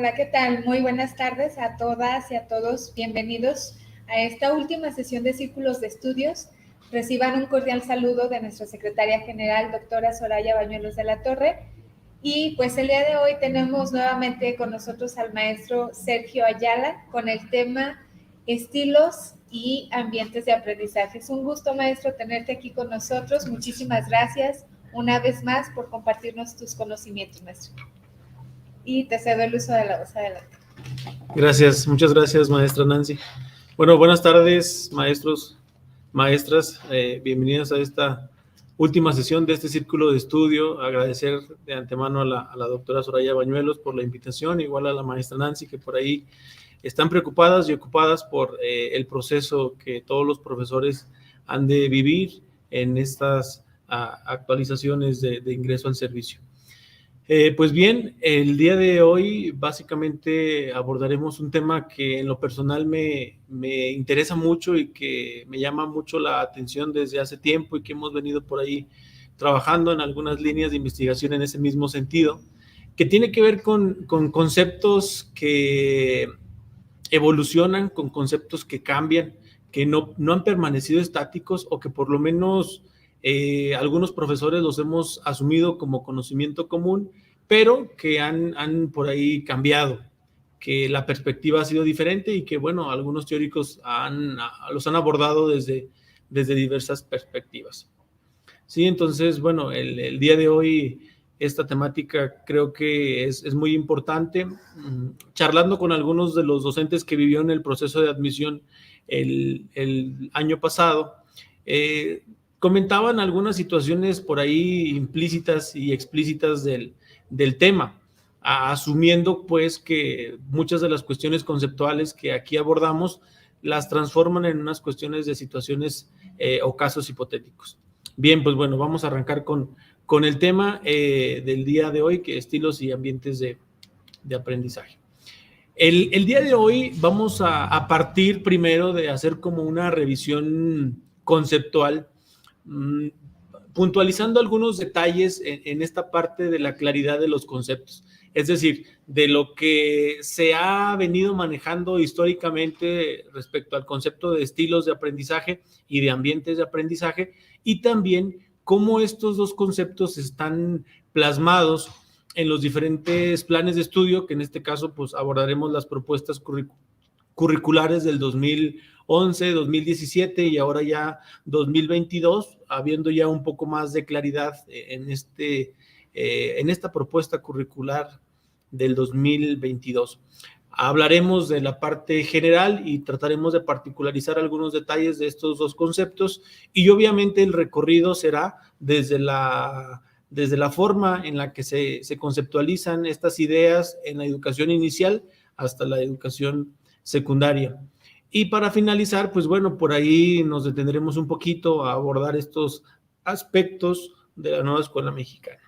Hola, ¿qué tal? Muy buenas tardes a todas y a todos. Bienvenidos a esta última sesión de Círculos de Estudios. Reciban un cordial saludo de nuestra secretaria general, doctora Soraya Bañuelos de la Torre. Y pues el día de hoy tenemos nuevamente con nosotros al maestro Sergio Ayala con el tema estilos y ambientes de aprendizaje. Es un gusto, maestro, tenerte aquí con nosotros. Muchísimas gracias una vez más por compartirnos tus conocimientos, maestro. Y te cedo el uso de la voz. Adelante. Gracias, muchas gracias, maestra Nancy. Bueno, buenas tardes, maestros, maestras. Bienvenidos a esta última sesión de este círculo de estudio. Agradecer de antemano a la doctora Soraya Bañuelos por la invitación, igual a la maestra Nancy, que por ahí están preocupadas y ocupadas por el proceso que todos los profesores han de vivir en estas actualizaciones de ingreso al servicio. Pues bien, el día de hoy básicamente abordaremos un tema que en lo personal me interesa mucho y que me llama mucho la atención desde hace tiempo y que hemos venido por ahí trabajando en algunas líneas de investigación en ese mismo sentido, que tiene que ver con conceptos que evolucionan, con conceptos que cambian, que no han permanecido estáticos o que por lo menos algunos profesores los hemos asumido como conocimiento común, pero que han por ahí cambiado, que la perspectiva ha sido diferente y que, bueno, algunos teóricos los han abordado desde diversas perspectivas. Sí, entonces, bueno, el día de hoy esta temática creo que es muy importante. Charlando con algunos de los docentes que vivieron el proceso de admisión el año pasado, comentaban algunas situaciones por ahí implícitas y explícitas del tema, asumiendo pues que muchas de las cuestiones conceptuales que aquí abordamos las transforman en unas cuestiones de situaciones o casos hipotéticos. Bien, pues bueno, vamos a arrancar con el tema del día de hoy, que estilos y ambientes de aprendizaje. El día de hoy vamos a partir primero de hacer como una revisión conceptual, puntualizando algunos detalles en esta parte de la claridad de los conceptos, es decir, de lo que se ha venido manejando históricamente respecto al concepto de estilos de aprendizaje y de ambientes de aprendizaje, y también cómo estos dos conceptos están plasmados en los diferentes planes de estudio, que en este caso pues abordaremos las propuestas curriculares del 2011, 2017 y ahora ya 2022, habiendo ya un poco más de claridad en esta propuesta curricular del 2022. Hablaremos de la parte general y trataremos de particularizar algunos detalles de estos dos conceptos, y obviamente el recorrido será desde la forma en la que se conceptualizan estas ideas en la educación inicial hasta la educación secundaria. Y para finalizar, pues bueno, por ahí nos detendremos un poquito a abordar estos aspectos de la nueva escuela mexicana.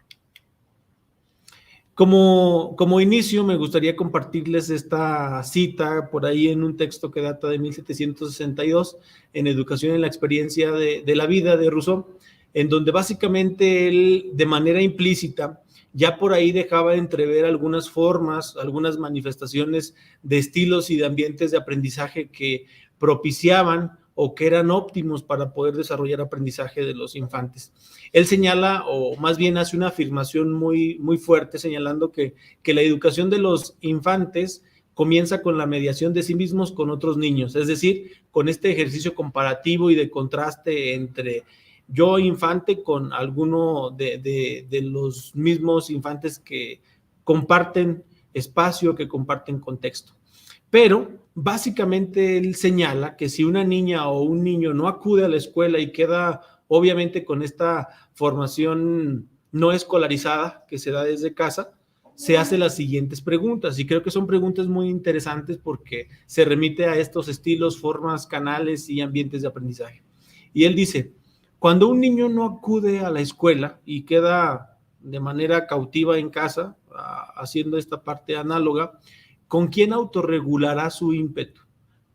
Como inicio, me gustaría compartirles esta cita por ahí en un texto que data de 1762, en Educación en la experiencia de la vida, de Rousseau, en donde básicamente él, de manera implícita, ya por ahí dejaba entrever algunas formas, algunas manifestaciones de estilos y de ambientes de aprendizaje que propiciaban o que eran óptimos para poder desarrollar aprendizaje de los infantes. Él señala, o más bien hace una afirmación muy, muy fuerte, señalando que la educación de los infantes comienza con la mediación de sí mismos con otros niños, es decir, con este ejercicio comparativo y de contraste entre yo infante con alguno de los mismos infantes que comparten espacio, que comparten contexto. Pero básicamente él señala que si una niña o un niño no acude a la escuela y queda obviamente con esta formación no escolarizada que se da desde casa, se hace las siguientes preguntas, y creo que son preguntas muy interesantes porque se remite a estos estilos, formas, canales y ambientes de aprendizaje. Y él dice: cuando un niño no acude a la escuela y queda de manera cautiva en casa, haciendo esta parte análoga, ¿con quién autorregulará su ímpetu?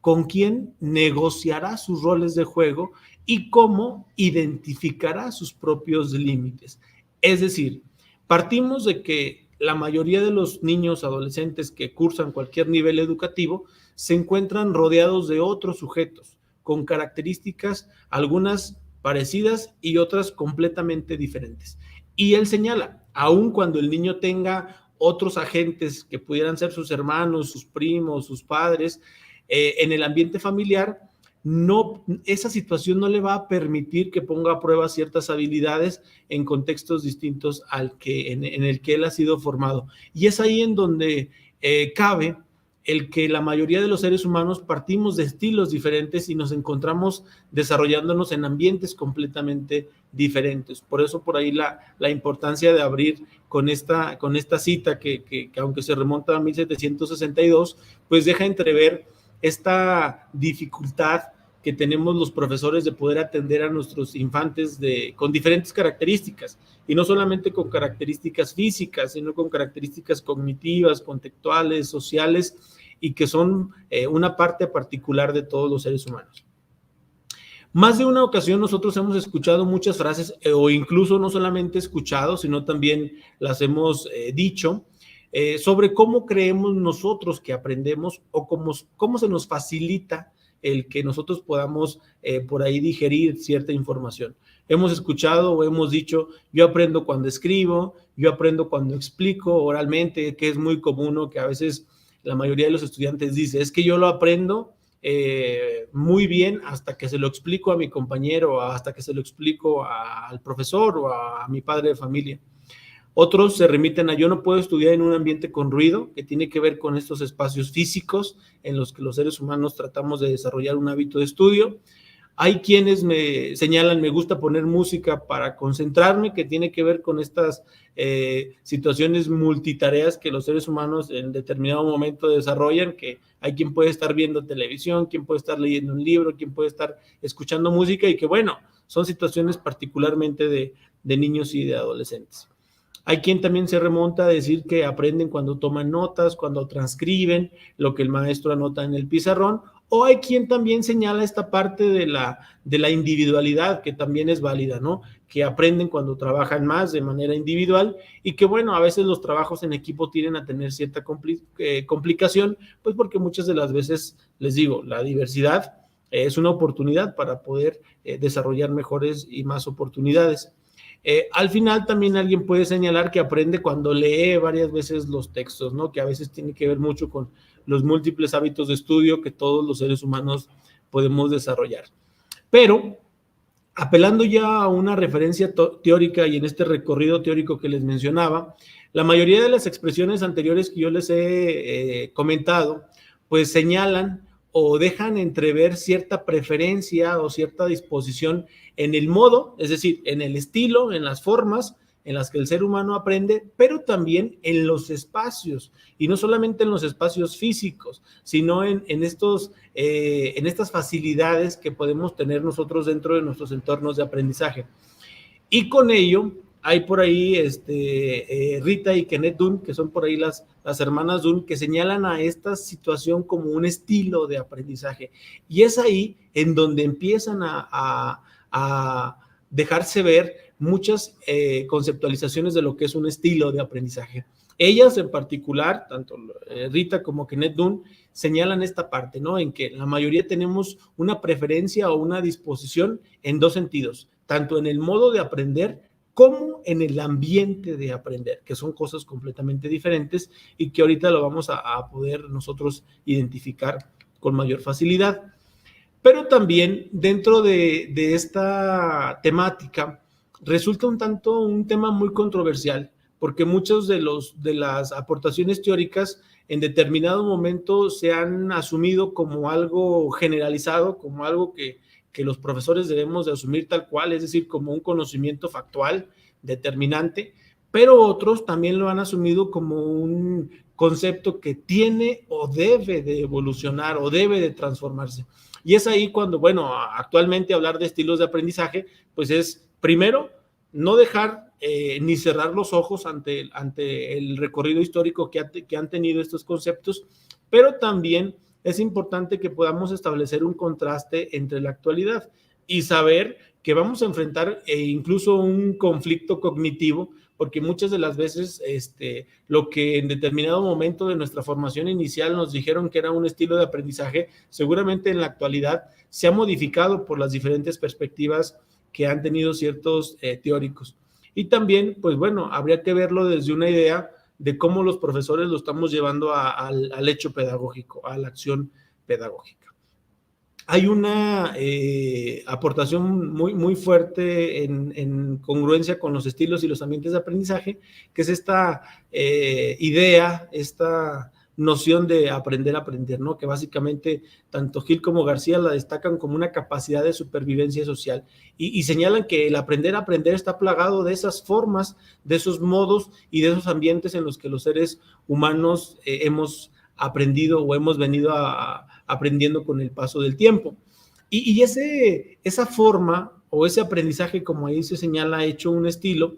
¿Con quién negociará sus roles de juego? ¿Y cómo identificará sus propios límites? Es decir, partimos de que la mayoría de los niños, adolescentes que cursan cualquier nivel educativo, se encuentran rodeados de otros sujetos con características, algunas parecidas y otras completamente diferentes. Y él señala, aun cuando el niño tenga otros agentes que pudieran ser sus hermanos, sus primos, sus padres, en el ambiente familiar, no, esa situación no le va a permitir que ponga a prueba ciertas habilidades en contextos distintos al que, en el que él ha sido formado. Y es ahí en donde cabe el que la mayoría de los seres humanos partimos de estilos diferentes y nos encontramos desarrollándonos en ambientes completamente diferentes. Por eso por ahí la importancia de abrir con esta cita que aunque se remonta a 1762, pues deja entrever esta dificultad que tenemos los profesores de poder atender a nuestros infantes con diferentes características, y no solamente con características físicas, sino con características cognitivas, conceptuales, sociales, y que son una parte particular de todos los seres humanos. Más de una ocasión nosotros hemos escuchado muchas frases, o incluso no solamente escuchado, sino también las hemos dicho, sobre cómo creemos nosotros que aprendemos o cómo se nos facilita el que nosotros podamos por ahí digerir cierta información. Hemos escuchado o hemos dicho, yo aprendo cuando escribo, yo aprendo cuando explico oralmente, que es muy común, ¿no? Que a veces la mayoría de los estudiantes dice, es que yo lo aprendo muy bien hasta que se lo explico a mi compañero, hasta que se lo explico al profesor o a mi padre de familia. Otros se remiten a yo no puedo estudiar en un ambiente con ruido, que tiene que ver con estos espacios físicos en los que los seres humanos tratamos de desarrollar un hábito de estudio. Hay quienes me señalan, me gusta poner música para concentrarme, que tiene que ver con estas situaciones multitareas que los seres humanos en determinado momento desarrollan, que hay quien puede estar viendo televisión, quien puede estar leyendo un libro, quien puede estar escuchando música, y que bueno, son situaciones particularmente de niños y de adolescentes. Hay quien también se remonta a decir que aprenden cuando toman notas, cuando transcriben lo que el maestro anota en el pizarrón, o hay quien también señala esta parte de la individualidad, que también es válida, ¿no? Que aprenden cuando trabajan más de manera individual, y que bueno, a veces los trabajos en equipo tienden a tener cierta complicación, pues porque muchas de las veces, les digo, la diversidad es una oportunidad para poder desarrollar mejores y más oportunidades. Al final también alguien puede señalar que aprende cuando lee varias veces los textos, ¿no? Que a veces tiene que ver mucho con los múltiples hábitos de estudio que todos los seres humanos podemos desarrollar. Pero, apelando ya a una referencia teórica y en este recorrido teórico que les mencionaba, la mayoría de las expresiones anteriores que yo les he comentado, pues señalan o dejan entrever cierta preferencia o cierta disposición en el modo, es decir, en el estilo, en las formas en las que el ser humano aprende, pero también en los espacios, y no solamente en los espacios físicos, sino en estas facilidades que podemos tener nosotros dentro de nuestros entornos de aprendizaje. Y con ello, hay por ahí Rita y Kenneth Dunn, que son por ahí las hermanas Dunn, que señalan a esta situación como un estilo de aprendizaje. Y es ahí en donde empiezan a dejarse ver muchas conceptualizaciones de lo que es un estilo de aprendizaje. Ellas en particular, tanto Rita como Kenneth Dunn, señalan esta parte, ¿no? En que la mayoría tenemos una preferencia o una disposición en dos sentidos, tanto en el modo de aprender como en el ambiente de aprender, que son cosas completamente diferentes y que ahorita lo vamos a poder nosotros identificar con mayor facilidad. Pero también dentro de esta temática resulta un tema muy controversial, porque muchas de las aportaciones teóricas en determinado momento se han asumido como algo generalizado, como algo que los profesores debemos de asumir tal cual, es decir, como un conocimiento factual determinante, pero otros también lo han asumido como un concepto que tiene o debe de evolucionar o debe de transformarse. Y es ahí cuando, bueno, actualmente hablar de estilos de aprendizaje, pues es, primero, no dejar ni cerrar los ojos ante el recorrido histórico que han tenido estos conceptos, pero también es importante que podamos establecer un contraste entre la actualidad. y saber que vamos a enfrentar incluso un conflicto cognitivo, porque muchas de las veces lo que en determinado momento de nuestra formación inicial nos dijeron que era un estilo de aprendizaje, seguramente en la actualidad se ha modificado por las diferentes perspectivas que han tenido ciertos teóricos. Y también, pues bueno, habría que verlo desde una idea de cómo los profesores lo estamos llevando al hecho pedagógico, a la acción pedagógica. Hay una aportación muy fuerte en congruencia con los estilos y los ambientes de aprendizaje, que es esta idea, esta noción de aprender a aprender, ¿no? Que básicamente tanto Gil como García la destacan como una capacidad de supervivencia social y señalan que el aprender a aprender está plagado de esas formas, de esos modos y de esos ambientes en los que los seres humanos hemos aprendido o hemos venido aprendiendo con el paso del tiempo. Y esa forma o ese aprendizaje, como ahí se señala, hecho un estilo,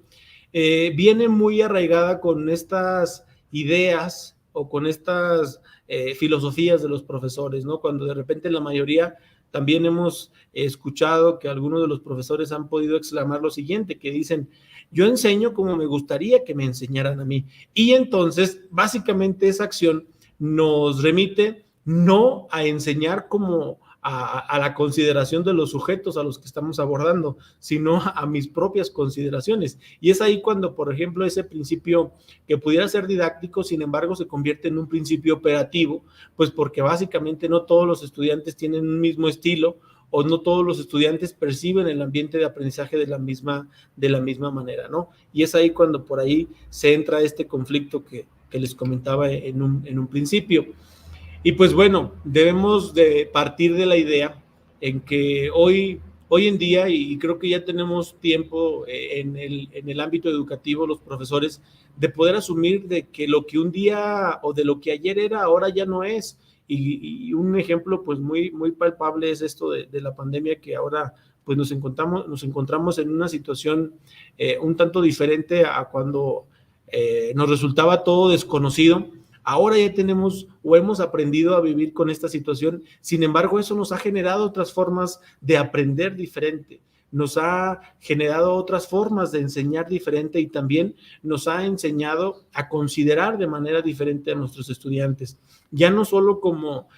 viene muy arraigada con estas ideas o con estas filosofías de los profesores, ¿no? Cuando de repente la mayoría también hemos escuchado que algunos de los profesores han podido exclamar lo siguiente, que dicen, yo enseño como me gustaría que me enseñaran a mí. Y entonces, básicamente esa acción nos remite no a enseñar como a la consideración de los sujetos a los que estamos abordando, sino a mis propias consideraciones. Y es ahí cuando, por ejemplo, ese principio que pudiera ser didáctico, sin embargo, se convierte en un principio operativo, pues porque básicamente no todos los estudiantes tienen un mismo estilo o no todos los estudiantes perciben el ambiente de aprendizaje de la misma manera, ¿no? Y es ahí cuando por ahí se entra este conflicto que les comentaba en un principio. Y pues bueno, debemos de partir de la idea en que hoy en día, y creo que ya tenemos tiempo en el ámbito educativo, los profesores, de poder asumir de que lo que un día o de lo que ayer era, ahora ya no es. Y un ejemplo pues muy palpable es esto de la pandemia, que ahora pues nos encontramos en una situación un tanto diferente a cuando nos resultaba todo desconocido. Ahora ya tenemos o hemos aprendido a vivir con esta situación. Sin embargo, eso nos ha generado otras formas de aprender diferente, nos ha generado otras formas de enseñar diferente y también nos ha enseñado a considerar de manera diferente a nuestros estudiantes, ya no solo como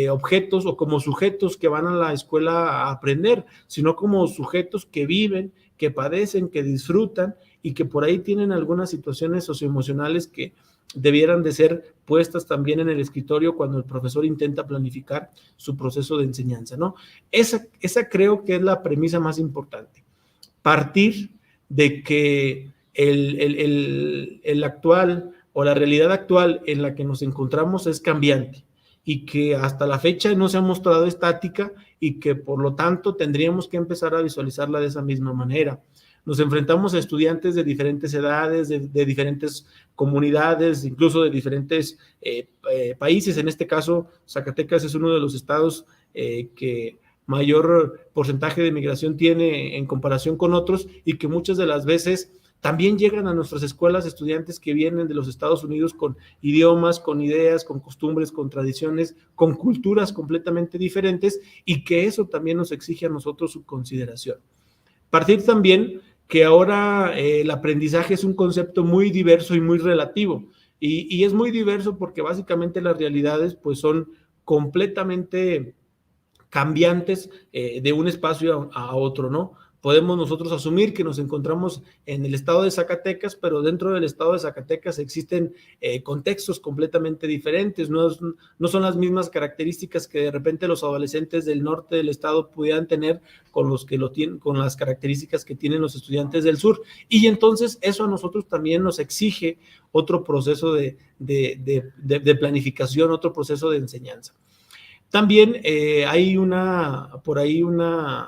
objetos o como sujetos que van a la escuela a aprender, sino como sujetos que viven, que padecen, que disfrutan y que por ahí tienen algunas situaciones socioemocionales que debieran de ser puestas también en el escritorio cuando el profesor intenta planificar su proceso de enseñanza, ¿no? Esa creo que es la premisa más importante. Partir de que el actual o la realidad actual en la que nos encontramos es cambiante y que hasta la fecha no se ha mostrado estática y que por lo tanto tendríamos que empezar a visualizarla de esa misma manera. Nos enfrentamos a estudiantes de diferentes edades, de diferentes comunidades, incluso de diferentes países. En este caso, Zacatecas es uno de los estados que mayor porcentaje de migración tiene en comparación con otros y que muchas de las veces también llegan a nuestras escuelas estudiantes que vienen de los Estados Unidos con idiomas, con ideas, con costumbres, con tradiciones, con culturas completamente diferentes y que eso también nos exige a nosotros su consideración. Partir también que ahora el aprendizaje es un concepto muy diverso y muy relativo, y es muy diverso porque básicamente las realidades pues son completamente cambiantes de un espacio a otro, ¿no? Podemos nosotros asumir que nos encontramos en el estado de Zacatecas, pero dentro del estado de Zacatecas existen contextos completamente diferentes, no son las mismas características que de repente los adolescentes del norte del estado pudieran tener con las características que tienen los estudiantes del sur. Y entonces eso a nosotros también nos exige otro proceso de planificación, otro proceso de enseñanza. También hay por ahí una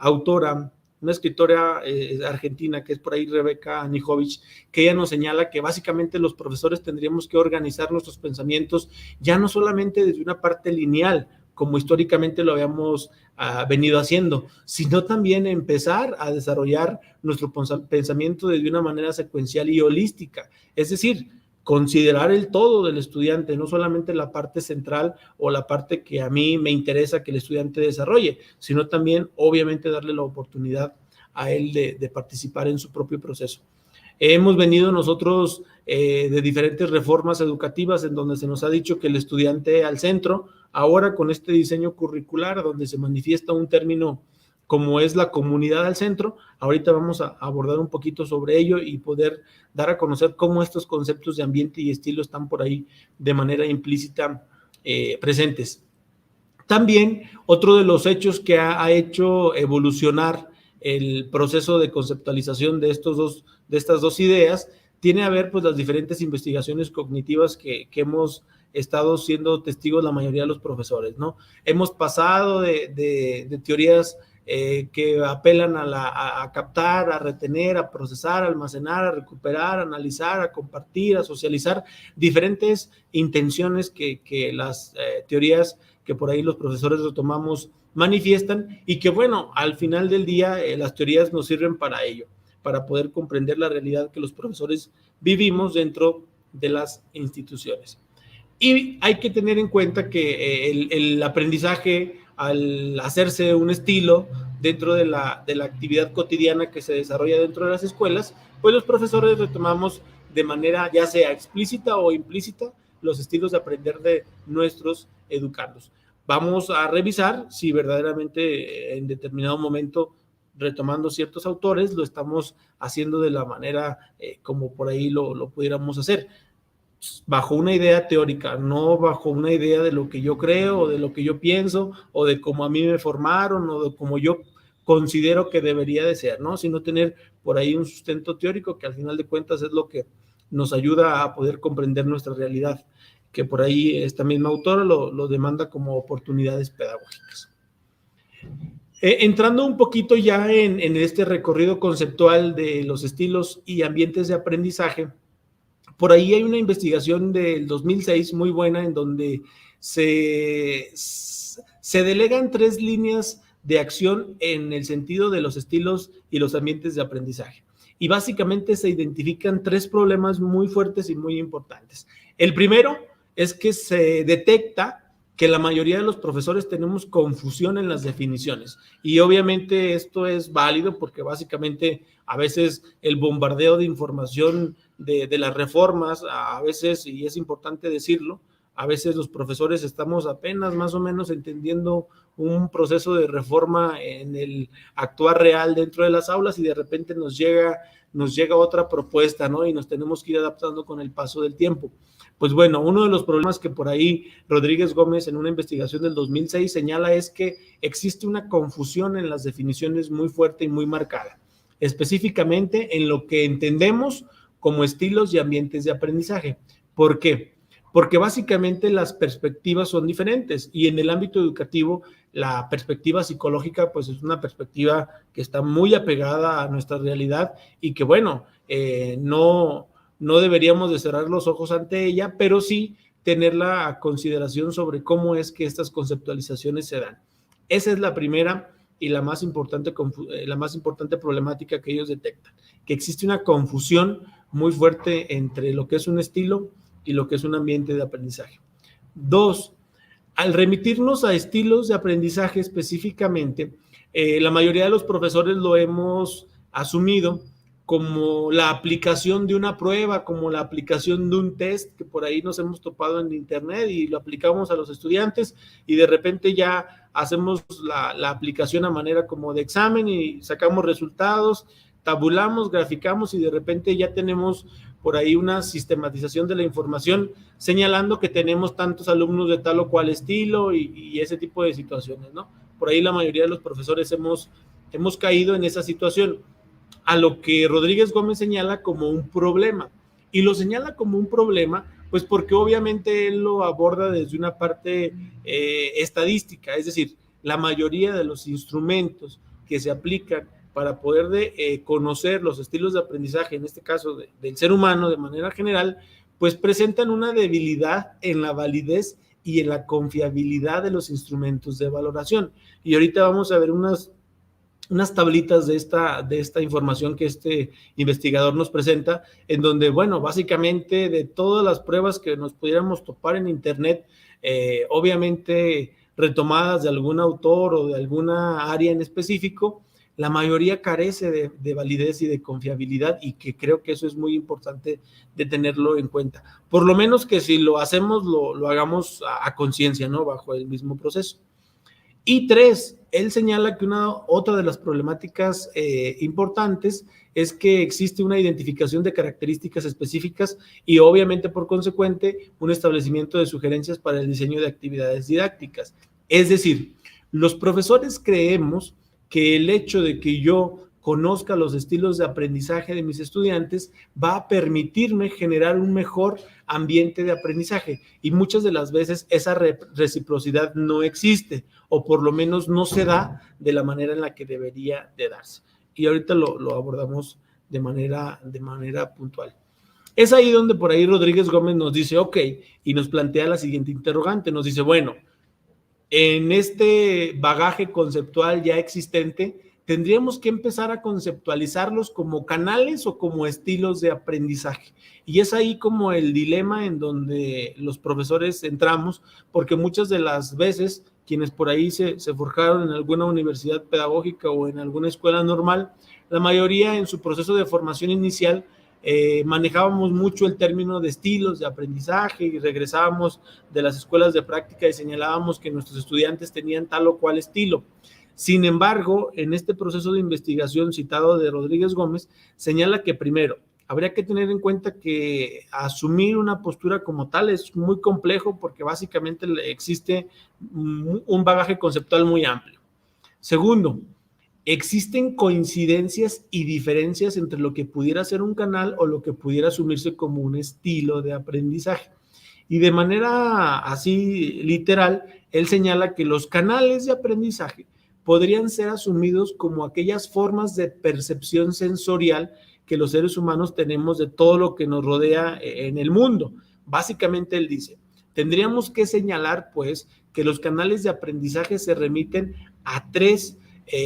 autora, una escritora argentina, que es por ahí Rebeca Nijovic, que ella nos señala que básicamente los profesores tendríamos que organizar nuestros pensamientos ya no solamente desde una parte lineal, como históricamente lo habíamos venido haciendo, sino también empezar a desarrollar nuestro pensamiento de una manera secuencial y holística, es decir, considerar el todo del estudiante, no solamente la parte central o la parte que a mí me interesa que el estudiante desarrolle, sino también, obviamente, darle la oportunidad a él de participar en su propio proceso. Hemos venido nosotros de diferentes reformas educativas en donde se nos ha dicho que el estudiante al centro, ahora con este diseño curricular donde se manifiesta un término como es la comunidad al centro. Ahorita vamos a abordar un poquito sobre ello y poder dar a conocer cómo estos conceptos de ambiente y estilo están por ahí de manera implícita presentes. También otro de los hechos que ha hecho evolucionar el proceso de conceptualización de estas dos ideas tiene a ver pues las diferentes investigaciones cognitivas que hemos estado siendo testigos la mayoría de los profesores, ¿no? Hemos pasado de teorías que apelan a captar, a retener, a procesar, a almacenar, a recuperar, a analizar, a compartir, a socializar, diferentes intenciones que las teorías que por ahí los profesores retomamos manifiestan y que, bueno, al final del día las teorías nos sirven para ello, para poder comprender la realidad que los profesores vivimos dentro de las instituciones. Y hay que tener en cuenta que el aprendizaje, al hacerse un estilo dentro de la actividad cotidiana que se desarrolla dentro de las escuelas, pues los profesores retomamos de manera ya sea explícita o implícita los estilos de aprender de nuestros educandos. Vamos a revisar si verdaderamente en determinado momento, retomando ciertos autores, lo estamos haciendo de la manera como por ahí lo pudiéramos hacer, bajo una idea teórica, no bajo una idea de lo que yo creo o de lo que yo pienso o de cómo a mí me formaron o de cómo yo considero que debería de ser, ¿no? Sino tener por ahí un sustento teórico que al final de cuentas es lo que nos ayuda a poder comprender nuestra realidad, que por ahí esta misma autora lo demanda como oportunidades pedagógicas. Entrando un poquito ya en este recorrido conceptual de los estilos y ambientes de aprendizaje, por ahí hay una investigación del 2006 muy buena en donde se delegan 3 líneas de acción en el sentido de los estilos y los ambientes de aprendizaje. Y básicamente se identifican 3 problemas muy fuertes y muy importantes. El primero es que se detecta que la mayoría de los profesores tenemos confusión en las definiciones. Y obviamente esto es válido porque básicamente a veces el bombardeo de información de las reformas, a veces, y es importante decirlo, a veces los profesores estamos apenas más o menos entendiendo un proceso de reforma en el actuar real dentro de las aulas y de repente nos llega otra propuesta, ¿no? Y nos tenemos que ir adaptando con el paso del tiempo. Pues bueno, uno de los problemas que por ahí Rodríguez Gómez en una investigación del 2006 señala es que existe una confusión en las definiciones muy fuerte y muy marcada, específicamente en lo que entendemos como estilos y ambientes de aprendizaje. ¿Por qué? Porque básicamente las perspectivas son diferentes y en el ámbito educativo la perspectiva psicológica pues es una perspectiva que está muy apegada a nuestra realidad y que bueno, no deberíamos de cerrar los ojos ante ella, pero sí tenerla a consideración sobre cómo es que estas conceptualizaciones se dan. Esa es la primera y la más importante problemática que ellos detectan, que existe una confusión muy fuerte entre lo que es un estilo y lo que es un ambiente de aprendizaje. 2, al remitirnos a estilos de aprendizaje específicamente, la mayoría de los profesores lo hemos asumido como la aplicación de una prueba, como la aplicación de un test que por ahí nos hemos topado en internet y lo aplicamos a los estudiantes y de repente ya hacemos la aplicación a manera como de examen y sacamos resultados, tabulamos, graficamos y de repente ya tenemos por ahí una sistematización de la información señalando que tenemos tantos alumnos de tal o cual estilo y ese tipo de situaciones, ¿no? Por ahí la mayoría de los profesores hemos caído en esa situación, a lo que Rodríguez Gómez señala como un problema. Y lo señala como un problema, pues porque obviamente él lo aborda desde una parte estadística, es decir, la mayoría de los instrumentos que se aplican para poder conocer los estilos de aprendizaje, en este caso del ser humano de manera general, pues presentan una debilidad en la validez y en la confiabilidad de los instrumentos de valoración. Y ahorita vamos a ver unas unas tablitas de esta información que este investigador nos presenta, en donde, bueno, básicamente de todas las pruebas que nos pudiéramos topar en internet, obviamente retomadas de algún autor o de alguna área en específico, la mayoría carece de validez y de confiabilidad, y que creo que eso es muy importante de tenerlo en cuenta. Por lo menos que si lo hacemos, lo hagamos a conciencia, ¿no? Bajo el mismo proceso. Y 3, él señala que otra de las problemáticas importantes es que existe una identificación de características específicas y obviamente por consecuente un establecimiento de sugerencias para el diseño de actividades didácticas. Es decir, los profesores creemos que el hecho de que yo conozca los estilos de aprendizaje de mis estudiantes va a permitirme generar un mejor ambiente de aprendizaje, y muchas de las veces esa reciprocidad no existe, o por lo menos no se da de la manera en la que debería de darse. Y ahorita lo abordamos de manera puntual. Es ahí donde por ahí Rodríguez Gómez nos dice, ok, y nos plantea la siguiente interrogante, nos dice, bueno, en este bagaje conceptual ya existente, tendríamos que empezar a conceptualizarlos como canales o como estilos de aprendizaje. Y es ahí como el dilema en donde los profesores entramos, porque muchas de las veces quienes por ahí se forjaron en alguna universidad pedagógica o en alguna escuela normal, la mayoría en su proceso de formación inicial manejábamos mucho el término de estilos de aprendizaje y regresábamos de las escuelas de práctica y señalábamos que nuestros estudiantes tenían tal o cual estilo. Sin embargo, en este proceso de investigación citado de Rodríguez Gómez, señala que primero, habría que tener en cuenta que asumir una postura como tal es muy complejo porque básicamente existe un bagaje conceptual muy amplio. Segundo, existen coincidencias y diferencias entre lo que pudiera ser un canal o lo que pudiera asumirse como un estilo de aprendizaje. Y de manera así literal, él señala que los canales de aprendizaje podrían ser asumidos como aquellas formas de percepción sensorial que los seres humanos tenemos de todo lo que nos rodea en el mundo. Básicamente él dice, tendríamos que señalar pues que los canales de aprendizaje se remiten a 3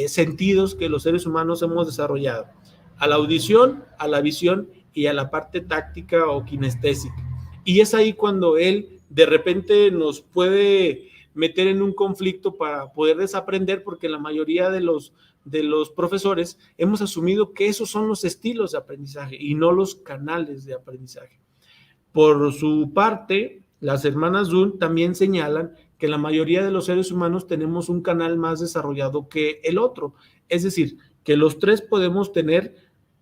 sentidos que los seres humanos hemos desarrollado: a la audición, a la visión y a la parte táctica o kinestésica. Y es ahí cuando él de repente nos puede meter en un conflicto para poder desaprender, porque la mayoría de los profesores hemos asumido que esos son los estilos de aprendizaje y no los canales de aprendizaje. Por su parte, las hermanas Dunn también señalan que la mayoría de los seres humanos tenemos un canal más desarrollado que el otro. Es decir, que los 3 podemos tener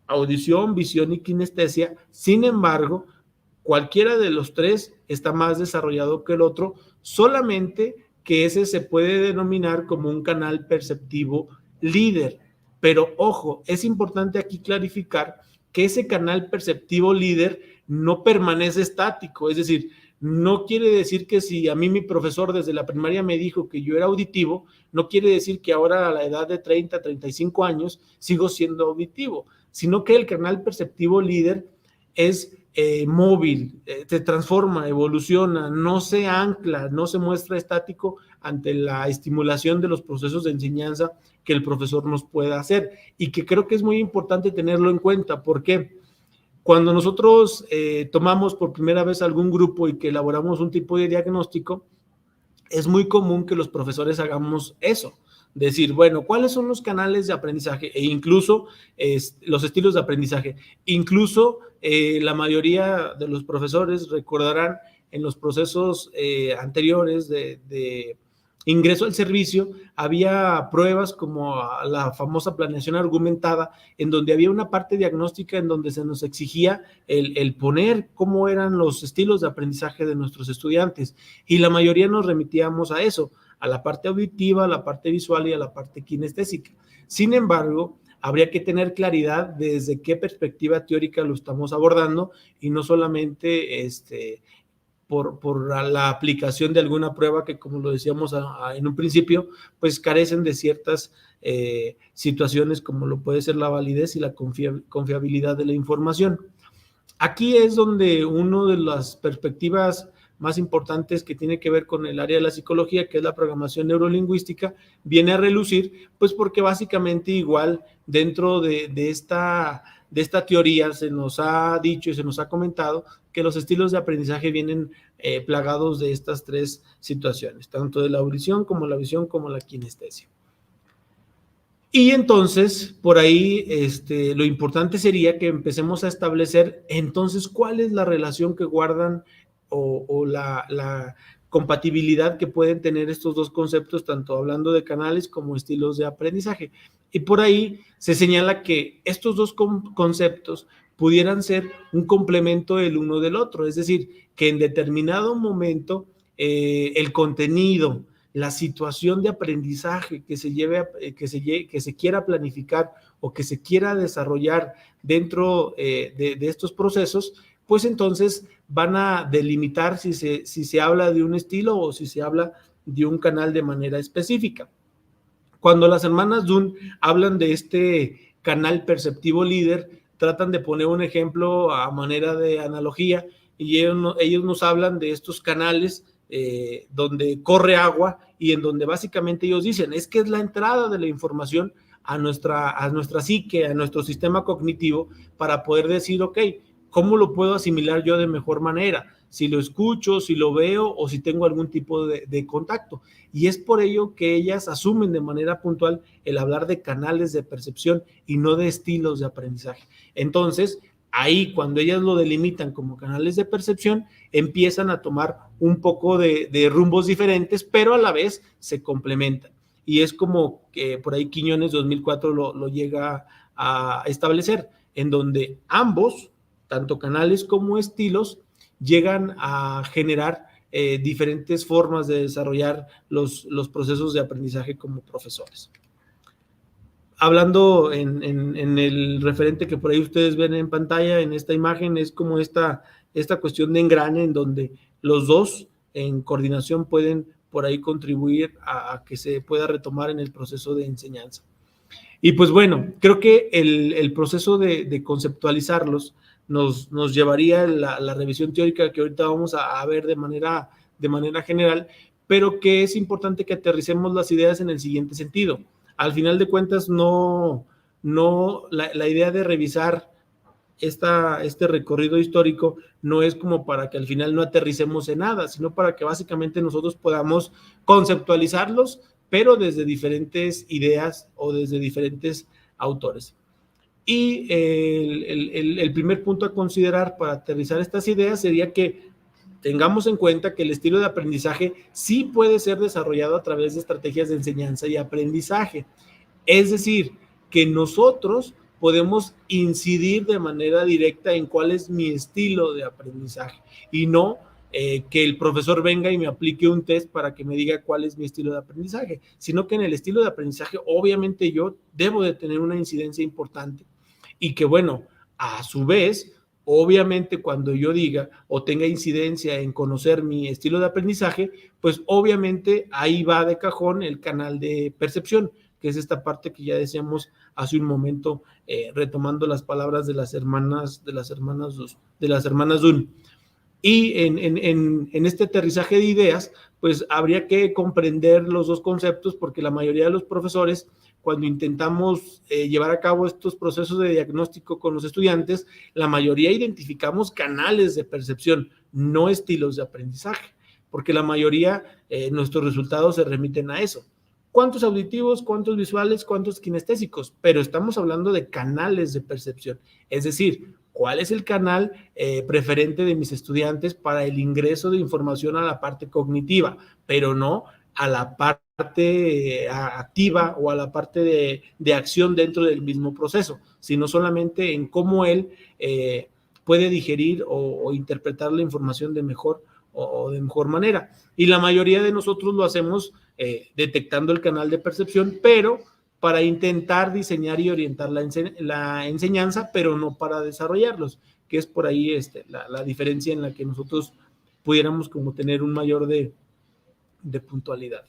audición, visión y kinestesia. Sin embargo, cualquiera de los 3 está más desarrollado que el otro, solamente que ese se puede denominar como un canal perceptivo líder. Pero ojo, es importante aquí clarificar que ese canal perceptivo líder no permanece estático, es decir, no quiere decir que si a mí mi profesor desde la primaria me dijo que yo era auditivo, no quiere decir que ahora a la edad de 30, 35 años sigo siendo auditivo, sino que el canal perceptivo líder es móvil, se transforma, evoluciona, no se ancla, no se muestra estático ante la estimulación de los procesos de enseñanza que el profesor nos pueda hacer, y que creo que es muy importante tenerlo en cuenta. ¿Por qué? Cuando nosotros tomamos por primera vez algún grupo y que elaboramos un tipo de diagnóstico, es muy común que los profesores hagamos eso, decir, bueno, ¿cuáles son los canales de aprendizaje? E incluso los estilos de aprendizaje. Incluso la mayoría de los profesores recordarán en los procesos anteriores de ingreso al servicio, había pruebas como la famosa planeación argumentada, en donde había una parte diagnóstica en donde se nos exigía el poner cómo eran los estilos de aprendizaje de nuestros estudiantes, y la mayoría nos remitíamos a eso, a la parte auditiva, a la parte visual y a la parte kinestésica. Sin embargo, habría que tener claridad desde qué perspectiva teórica lo estamos abordando, y no solamente por la aplicación de alguna prueba que, como lo decíamos en un principio, pues carecen de ciertas situaciones como lo puede ser la validez y la confiabilidad de la información. Aquí es donde una de las perspectivas más importantes que tiene que ver con el área de la psicología, que es la programación neurolingüística, viene a relucir, pues porque básicamente igual dentro de esta teoría se nos ha dicho y se nos ha comentado que los estilos de aprendizaje vienen plagados de estas tres situaciones, tanto de la audición como la visión como la kinestesia. Y entonces, por ahí, lo importante sería que empecemos a establecer entonces cuál es la relación que guardan o la compatibilidad que pueden tener estos dos conceptos, tanto hablando de canales como estilos de aprendizaje. Y por ahí se señala que estos dos conceptos pudieran ser un complemento el uno del otro, es decir, que en determinado momento el contenido, la situación de aprendizaje que se quiera planificar o que se quiera desarrollar dentro de estos procesos, pues entonces van a delimitar si se habla de un estilo o si se habla de un canal de manera específica. Cuando las hermanas Dunn hablan de este canal perceptivo líder, tratan de poner un ejemplo a manera de analogía y ellos nos hablan de estos canales donde corre agua y en donde básicamente ellos dicen, es que es la entrada de la información a nuestra psique, a nuestro sistema cognitivo para poder decir, ok, ¿cómo lo puedo asimilar yo de mejor manera? Si lo escucho, si lo veo o si tengo algún tipo de contacto. Y es por ello que ellas asumen de manera puntual el hablar de canales de percepción y no de estilos de aprendizaje. Entonces, ahí cuando ellas lo delimitan como canales de percepción, empiezan a tomar un poco de rumbos diferentes, pero a la vez se complementan. Y es como que por ahí Quiñones 2004 lo llega a establecer, en donde ambos, tanto canales como estilos, llegan a generar diferentes formas de desarrollar los procesos de aprendizaje como profesores. Hablando en el referente que por ahí ustedes ven en pantalla, en esta imagen, es como esta cuestión de engrane en donde los dos en coordinación pueden por ahí contribuir a que se pueda retomar en el proceso de enseñanza. Y pues bueno, creo que el proceso de conceptualizarlos nos llevaría la revisión teórica que ahorita vamos a ver de manera general, pero que es importante que aterricemos las ideas en el siguiente sentido. Al final de cuentas, la idea de revisar este recorrido histórico no es como para que al final no aterricemos en nada, sino para que básicamente nosotros podamos conceptualizarlos, pero desde diferentes ideas o desde diferentes autores. Y el primer punto a considerar para aterrizar estas ideas sería que tengamos en cuenta que el estilo de aprendizaje sí puede ser desarrollado a través de estrategias de enseñanza y aprendizaje. Es decir, que nosotros podemos incidir de manera directa en cuál es mi estilo de aprendizaje y no que el profesor venga y me aplique un test para que me diga cuál es mi estilo de aprendizaje, sino que en el estilo de aprendizaje obviamente yo debo de tener una incidencia importante y que bueno, a su vez, obviamente cuando yo diga o tenga incidencia en conocer mi estilo de aprendizaje, pues obviamente ahí va de cajón el canal de percepción, que es esta parte que ya decíamos hace un momento, retomando las palabras de las hermanas Dunn. Y en este aterrizaje de ideas, pues habría que comprender los dos conceptos, porque la mayoría de los profesores, cuando intentamos llevar a cabo estos procesos de diagnóstico con los estudiantes, la mayoría identificamos canales de percepción, no estilos de aprendizaje, porque la mayoría, nuestros resultados se remiten a eso. ¿Cuántos auditivos, cuántos visuales, cuántos kinestésicos? Pero estamos hablando de canales de percepción, es decir, ¿cuál es el canal preferente de mis estudiantes para el ingreso de información a la parte cognitiva, pero no a la parte activa o a la parte de acción dentro del mismo proceso, sino solamente en cómo él puede digerir o interpretar la información de mejor manera? Y la mayoría de nosotros lo hacemos detectando el canal de percepción, pero para intentar diseñar y orientar la enseñanza, pero no para desarrollarlos, que es por ahí la diferencia en la que nosotros pudiéramos como tener un mayor de puntualidad.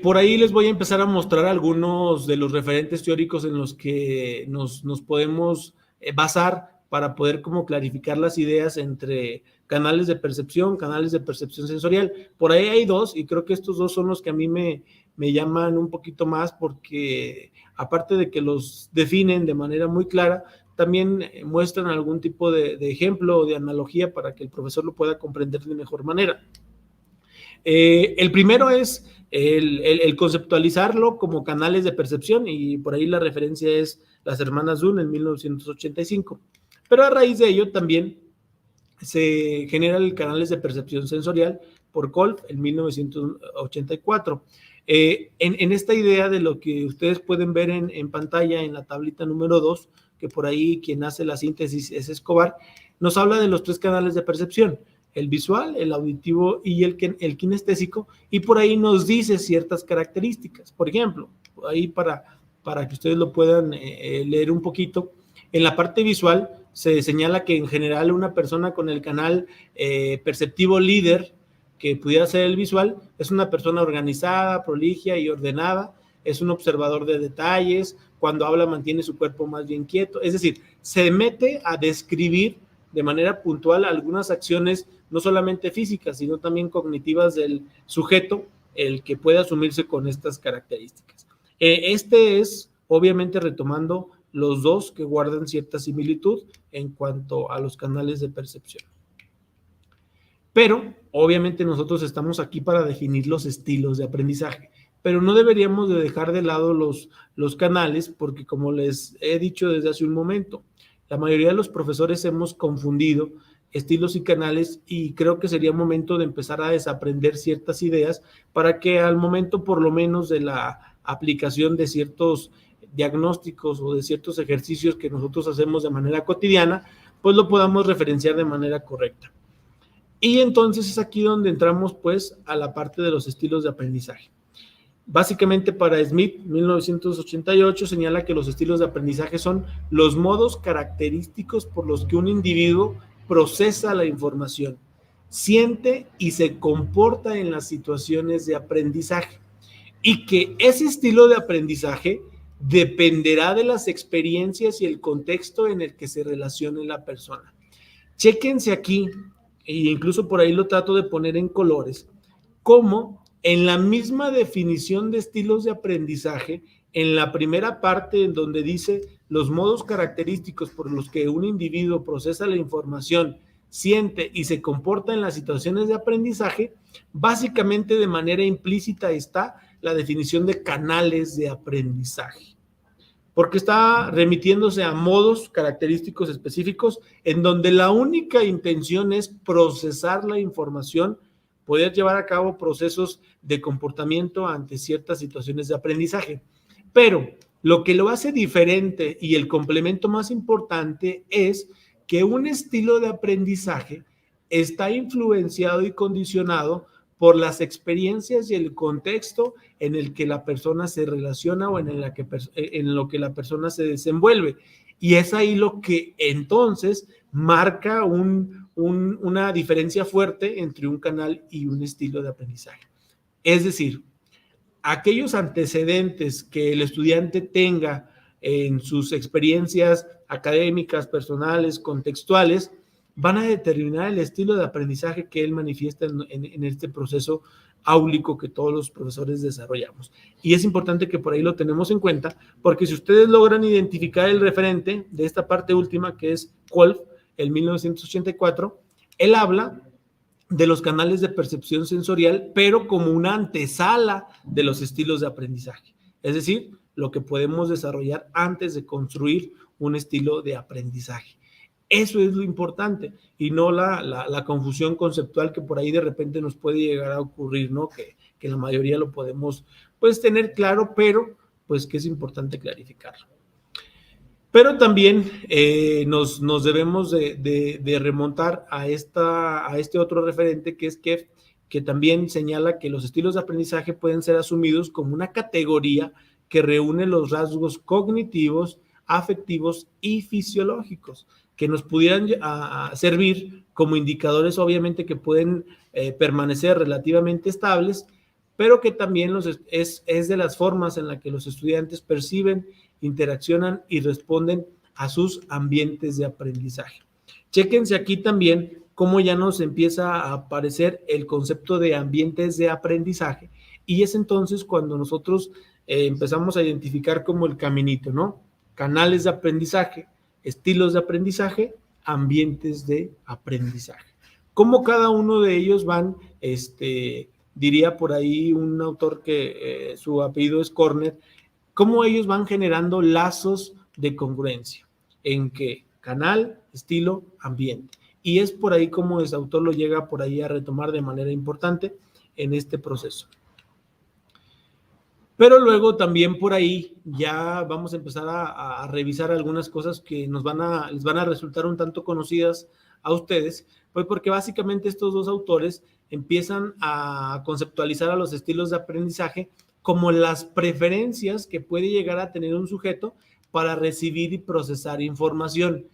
Por ahí les voy a empezar a mostrar algunos de los referentes teóricos en los que nos podemos basar para poder como clarificar las ideas entre canales de percepción sensorial. Por ahí hay dos, y creo que estos dos son los que a mí me llaman un poquito más, porque aparte de que los definen de manera muy clara, también muestran algún tipo de ejemplo o de analogía para que el profesor lo pueda comprender de mejor manera. El primero es el conceptualizarlo como canales de percepción, y por ahí la referencia es las hermanas Dunn en 1985. Pero a raíz de ello también se generan canales de percepción sensorial por Kolb en 1984. En esta idea de lo que ustedes pueden ver en pantalla en la tablita número 2, que por ahí quien hace la síntesis es Escobar, nos habla de los 3 canales de percepción: el visual, el auditivo y el kinestésico, y por ahí nos dice ciertas características. Por ejemplo, ahí para que ustedes lo puedan leer un poquito, en la parte visual se señala que en general una persona con el canal perceptivo líder, que pudiera ser el visual, es una persona organizada, prolija y ordenada, es un observador de detalles, cuando habla mantiene su cuerpo más bien quieto, es decir, se mete a describir de manera puntual algunas acciones, no solamente físicas, sino también cognitivas del sujeto, el que puede asumirse con estas características. Este es, obviamente, retomando los dos que guardan cierta similitud en cuanto a los canales de percepción. Pero, obviamente, nosotros estamos aquí para definir los estilos de aprendizaje, pero no deberíamos de dejar de lado los canales, porque como les he dicho desde hace un momento, la mayoría de los profesores hemos confundido estilos y canales, y creo que sería momento de empezar a desaprender ciertas ideas para que al momento, por lo menos, de la aplicación de ciertos diagnósticos o de ciertos ejercicios que nosotros hacemos de manera cotidiana, pues lo podamos referenciar de manera correcta. Y entonces es aquí donde entramos pues a la parte de los estilos de aprendizaje. Básicamente para Smith, 1988, señala que los estilos de aprendizaje son los modos característicos por los que un individuo procesa la información, siente y se comporta en las situaciones de aprendizaje, y que ese estilo de aprendizaje dependerá de las experiencias y el contexto en el que se relacione la persona. Chéquense aquí, e incluso por ahí lo trato de poner en colores, cómo en la misma definición de estilos de aprendizaje, en la primera parte en donde dice los modos característicos por los que un individuo procesa la información, siente y se comporta en las situaciones de aprendizaje, básicamente de manera implícita está la definición de canales de aprendizaje, porque está remitiéndose a modos característicos específicos en donde la única intención es procesar la información, poder llevar a cabo procesos de comportamiento ante ciertas situaciones de aprendizaje. Pero lo que lo hace diferente y el complemento más importante es que un estilo de aprendizaje está influenciado y condicionado por las experiencias y el contexto en el que la persona se relaciona o en lo que la persona se desenvuelve. Y es ahí lo que entonces marca una diferencia fuerte entre un canal y un estilo de aprendizaje. Es decir, aquellos antecedentes que el estudiante tenga en sus experiencias académicas, personales, contextuales, van a determinar el estilo de aprendizaje que él manifiesta en este proceso áulico que todos los profesores desarrollamos. Y es importante que por ahí lo tenemos en cuenta, porque si ustedes logran identificar el referente de esta parte última, que es Kolb, el 1984, él habla de los canales de percepción sensorial, pero como una antesala de los estilos de aprendizaje. Es decir, lo que podemos desarrollar antes de construir un estilo de aprendizaje. Eso es lo importante, y no la confusión conceptual que por ahí de repente nos puede llegar a ocurrir, ¿no? Que la mayoría lo podemos pues tener claro, pero pues que es importante clarificarlo. Pero también nos debemos de remontar a este otro referente que es Keff, que también señala que los estilos de aprendizaje pueden ser asumidos como una categoría que reúne los rasgos cognitivos, afectivos y fisiológicos, que nos pudieran servir como indicadores, obviamente, que pueden permanecer relativamente estables, pero que también es de las formas en las que los estudiantes perciben, interaccionan y responden a sus ambientes de aprendizaje. Chéquense aquí también cómo ya nos empieza a aparecer el concepto de ambientes de aprendizaje, y es entonces cuando nosotros empezamos a identificar como el caminito, ¿no? Canales de aprendizaje, estilos de aprendizaje, ambientes de aprendizaje. Cómo cada uno de ellos van, diría por ahí un autor que su apellido es Corner, cómo ellos van generando lazos de congruencia en que canal, estilo, ambiente. Y es por ahí como ese autor lo llega por ahí a retomar de manera importante en este proceso. Pero luego también por ahí ya vamos a empezar a revisar algunas cosas que les van a resultar un tanto conocidas a ustedes, pues porque básicamente estos dos autores empiezan a conceptualizar a los estilos de aprendizaje como las preferencias que puede llegar a tener un sujeto para recibir y procesar información.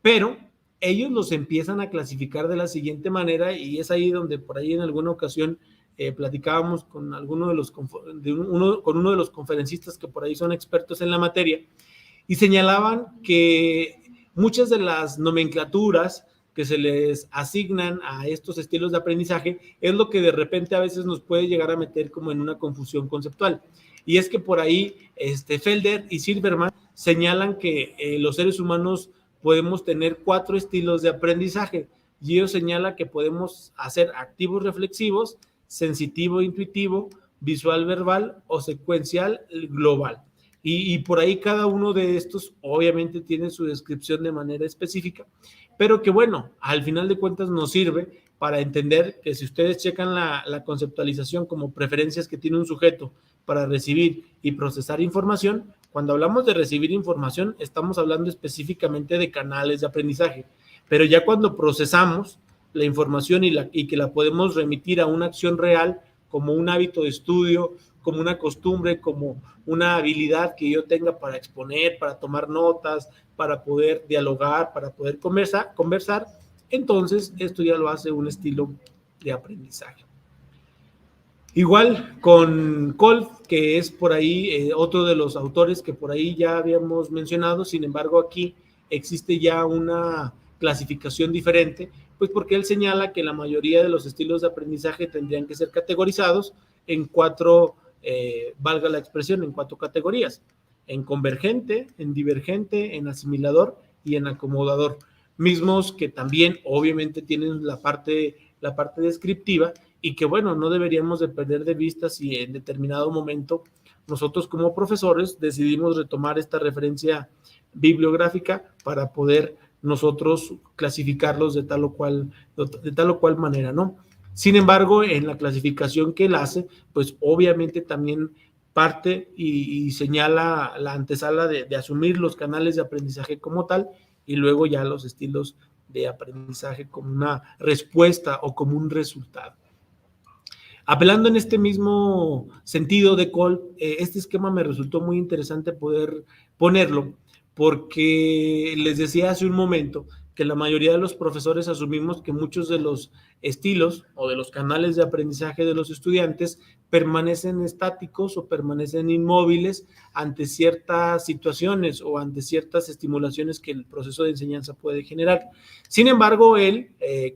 Pero ellos los empiezan a clasificar de la siguiente manera, y es ahí donde por ahí en alguna ocasión platicábamos con uno de los conferencistas que por ahí son expertos en la materia, y señalaban que muchas de las nomenclaturas que se les asignan a estos estilos de aprendizaje es lo que de repente a veces nos puede llegar a meter como en una confusión conceptual. Y es que por ahí Felder y Silverman señalan que los seres humanos podemos tener 4 estilos de aprendizaje, y ellos señalan que podemos hacer activos reflexivos, sensitivo intuitivo, visual verbal o secuencial global. Y por ahí cada uno de estos obviamente tiene su descripción de manera específica, pero que bueno, al final de cuentas nos sirve para entender que si ustedes checan la conceptualización como preferencias que tiene un sujeto para recibir y procesar información, cuando hablamos de recibir información estamos hablando específicamente de canales de aprendizaje, pero ya cuando procesamos la información y que la podemos remitir a una acción real como un hábito de estudio, como una costumbre, como una habilidad que yo tenga para exponer, para tomar notas, para poder dialogar, para poder conversar, entonces esto ya lo hace un estilo de aprendizaje. Igual con Kolb, que es por ahí otro de los autores que por ahí ya habíamos mencionado, sin embargo aquí existe ya una clasificación diferente, pues porque él señala que la mayoría de los estilos de aprendizaje tendrían que ser categorizados en 4, valga la expresión, en 4 categorías: en convergente, en divergente, en asimilador y en acomodador, mismos que también obviamente tienen la parte descriptiva, y que bueno, no deberíamos de perder de vista si en determinado momento nosotros como profesores decidimos retomar esta referencia bibliográfica para poder nosotros clasificarlos de tal o cual manera, ¿no? Sin embargo, en la clasificación que él hace, pues obviamente también parte y señala la antesala de asumir los canales de aprendizaje como tal, y luego ya los estilos de aprendizaje como una respuesta o como un resultado. Apelando en este mismo sentido de Kolb, este esquema me resultó muy interesante poder ponerlo, porque les decía hace un momento que la mayoría de los profesores asumimos que muchos de los estilos o de los canales de aprendizaje de los estudiantes permanecen estáticos o permanecen inmóviles ante ciertas situaciones o ante ciertas estimulaciones que el proceso de enseñanza puede generar. Sin embargo,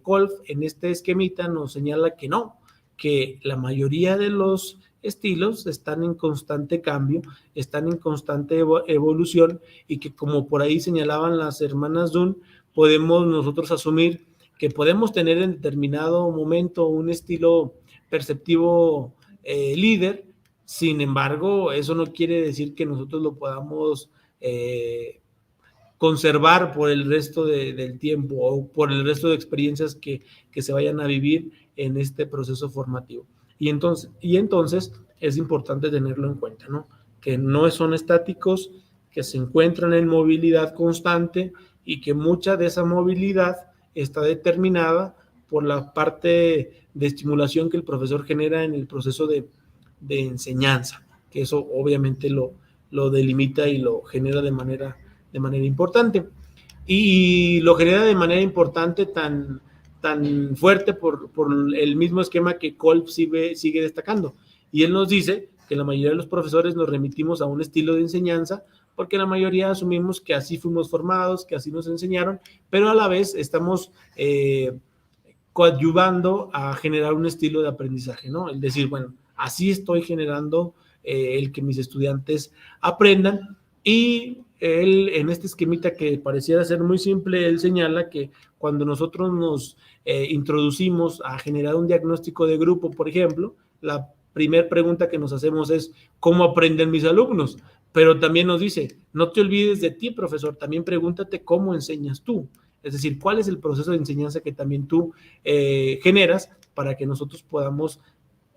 Kolb, en este esquemita nos señala que no, que la mayoría de los estilos están en constante cambio, están en constante evolución, y que, como por ahí señalaban las hermanas Dunn, podemos nosotros asumir que podemos tener en determinado momento un estilo perceptivo líder. Sin embargo, eso no quiere decir que nosotros lo podamos conservar por el resto del tiempo o por el resto de experiencias que se vayan a vivir en este proceso formativo. Y entonces es importante tenerlo en cuenta, ¿no? Que no son estáticos, que se encuentran en movilidad constante, y que mucha de esa movilidad está determinada por la parte de estimulación que el profesor genera en el proceso de enseñanza, que eso obviamente lo delimita y lo genera de manera importante. Y lo genera de manera importante tan fuerte por el mismo esquema que Kolb sigue destacando. Y él nos dice que la mayoría de los profesores nos remitimos a un estilo de enseñanza porque la mayoría asumimos que así fuimos formados, que así nos enseñaron, pero a la vez estamos coadyuvando a generar un estilo de aprendizaje, ¿no? El decir, bueno, así estoy generando el que mis estudiantes aprendan. Y él, en este esquemita que pareciera ser muy simple, él señala que cuando nosotros nos introducimos a generar un diagnóstico de grupo, por ejemplo, la primera pregunta que nos hacemos es, ¿cómo aprenden mis alumnos? Pero también nos dice, no te olvides de ti, profesor, también pregúntate cómo enseñas tú. Es decir, cuál es el proceso de enseñanza que también tú generas para que nosotros podamos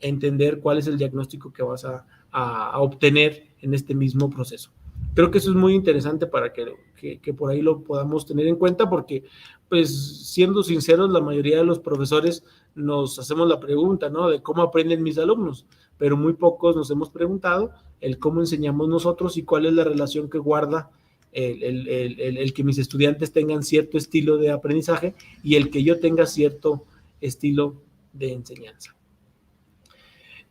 entender cuál es el diagnóstico que vas a obtener en este mismo proceso. Creo que eso es muy interesante para que por ahí lo podamos tener en cuenta, porque, pues, siendo sinceros, la mayoría de los profesores nos hacemos la pregunta, ¿no? De cómo aprenden mis alumnos, pero muy pocos nos hemos preguntado el cómo enseñamos nosotros y cuál es la relación que guarda el que mis estudiantes tengan cierto estilo de aprendizaje y el que yo tenga cierto estilo de enseñanza.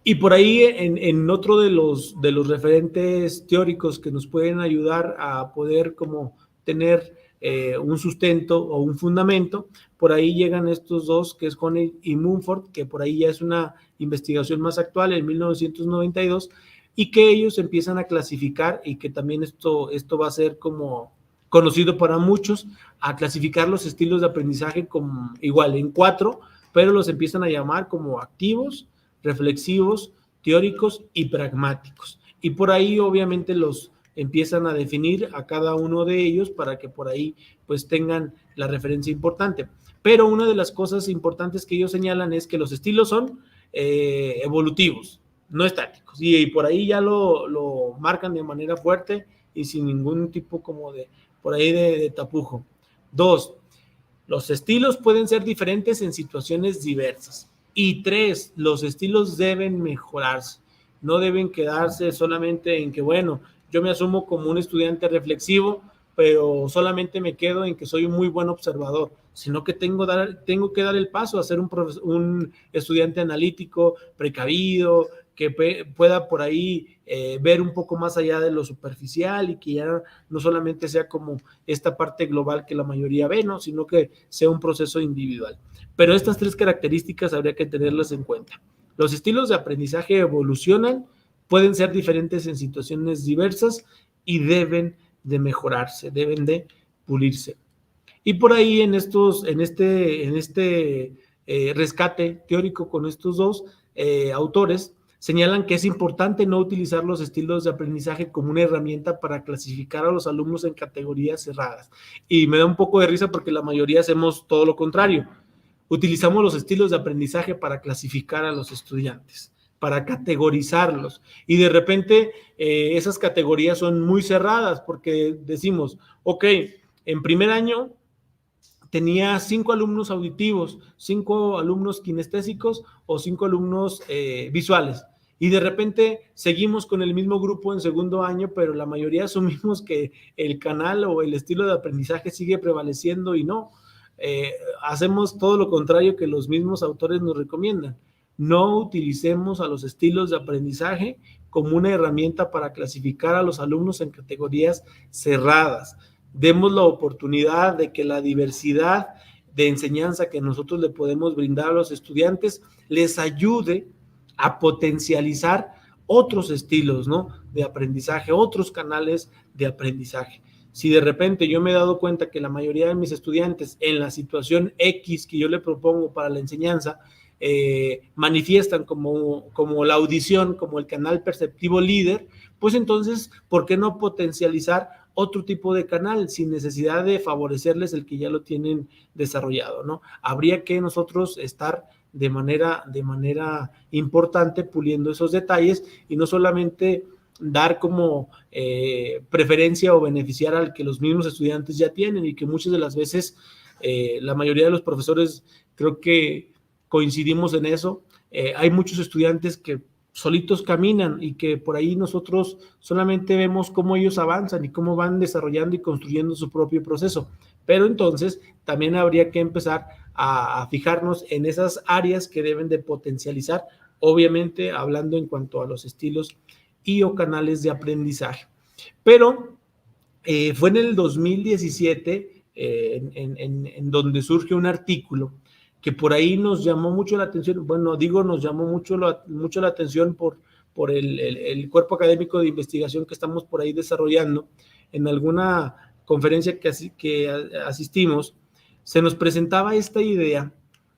Y por ahí, en otro de los referentes teóricos que nos pueden ayudar a poder como tener un sustento o un fundamento, por ahí llegan estos dos, que es Honey y Mumford, que por ahí ya es una investigación más actual, en 1992, y que ellos empiezan a clasificar, y que también esto va a ser como conocido para muchos, a clasificar los estilos de aprendizaje como igual en 4, pero los empiezan a llamar como activos, reflexivos, teóricos y pragmáticos. Y por ahí obviamente los empiezan a definir a cada uno de ellos para que por ahí pues tengan la referencia importante. Pero una de las cosas importantes que ellos señalan es que los estilos son evolutivos, no estáticos. Y por ahí ya lo marcan de manera fuerte y sin ningún tipo como de por ahí de tapujo. 2, los estilos pueden ser diferentes en situaciones diversas. Y 3, los estilos deben mejorarse, no deben quedarse solamente en que, bueno, yo me asumo como un estudiante reflexivo, pero solamente me quedo en que soy un muy buen observador, sino que tengo que dar el paso a ser un estudiante analítico, precavido, que pueda por ahí ver un poco más allá de lo superficial y que ya no solamente sea como esta parte global que la mayoría ve, ¿no? Sino que sea un proceso individual. Pero estas 3 características habría que tenerlas en cuenta. Los estilos de aprendizaje evolucionan, pueden ser diferentes en situaciones diversas y deben de mejorarse, deben de pulirse. Y por ahí en este rescate teórico con estos dos autores, señalan que es importante no utilizar los estilos de aprendizaje como una herramienta para clasificar a los alumnos en categorías cerradas. Y me da un poco de risa porque la mayoría hacemos todo lo contrario. Utilizamos los estilos de aprendizaje para clasificar a los estudiantes, para categorizarlos. Y de repente esas categorías son muy cerradas porque decimos, ok, en primer año tenía 5 alumnos auditivos, 5 alumnos kinestésicos o 5 alumnos visuales. Y de repente seguimos con el mismo grupo en segundo año, pero la mayoría asumimos que el canal o el estilo de aprendizaje sigue prevaleciendo y no. Hacemos todo lo contrario que los mismos autores nos recomiendan. No utilicemos a los estilos de aprendizaje como una herramienta para clasificar a los alumnos en categorías cerradas. Demos la oportunidad de que la diversidad de enseñanza que nosotros le podemos brindar a los estudiantes les ayude a potencializar otros estilos, ¿no?, de aprendizaje, otros canales de aprendizaje. Si de repente yo me he dado cuenta que la mayoría de mis estudiantes en la situación X que yo le propongo para la enseñanza manifiestan como la audición, como el canal perceptivo líder, pues entonces, ¿por qué no potencializar otro tipo de canal sin necesidad de favorecerles el que ya lo tienen desarrollado, ¿no? Habría que nosotros estar de manera importante puliendo esos detalles y no solamente dar como preferencia o beneficiar al que los mismos estudiantes ya tienen y que muchas de las veces la mayoría de los profesores creo que coincidimos en eso. Hay muchos estudiantes que solitos caminan y que por ahí nosotros solamente vemos cómo ellos avanzan y cómo van desarrollando y construyendo su propio proceso. Pero entonces también habría que empezar a fijarnos en esas áreas que deben de potencializar, obviamente hablando en cuanto a los estilos y o canales de aprendizaje. Pero Fue en el 2017 en donde surge un artículo que por ahí nos llamó mucho la atención, nos llamó mucho la atención por el cuerpo académico de investigación que estamos por ahí desarrollando. En alguna conferencia que asistimos, se nos presentaba esta idea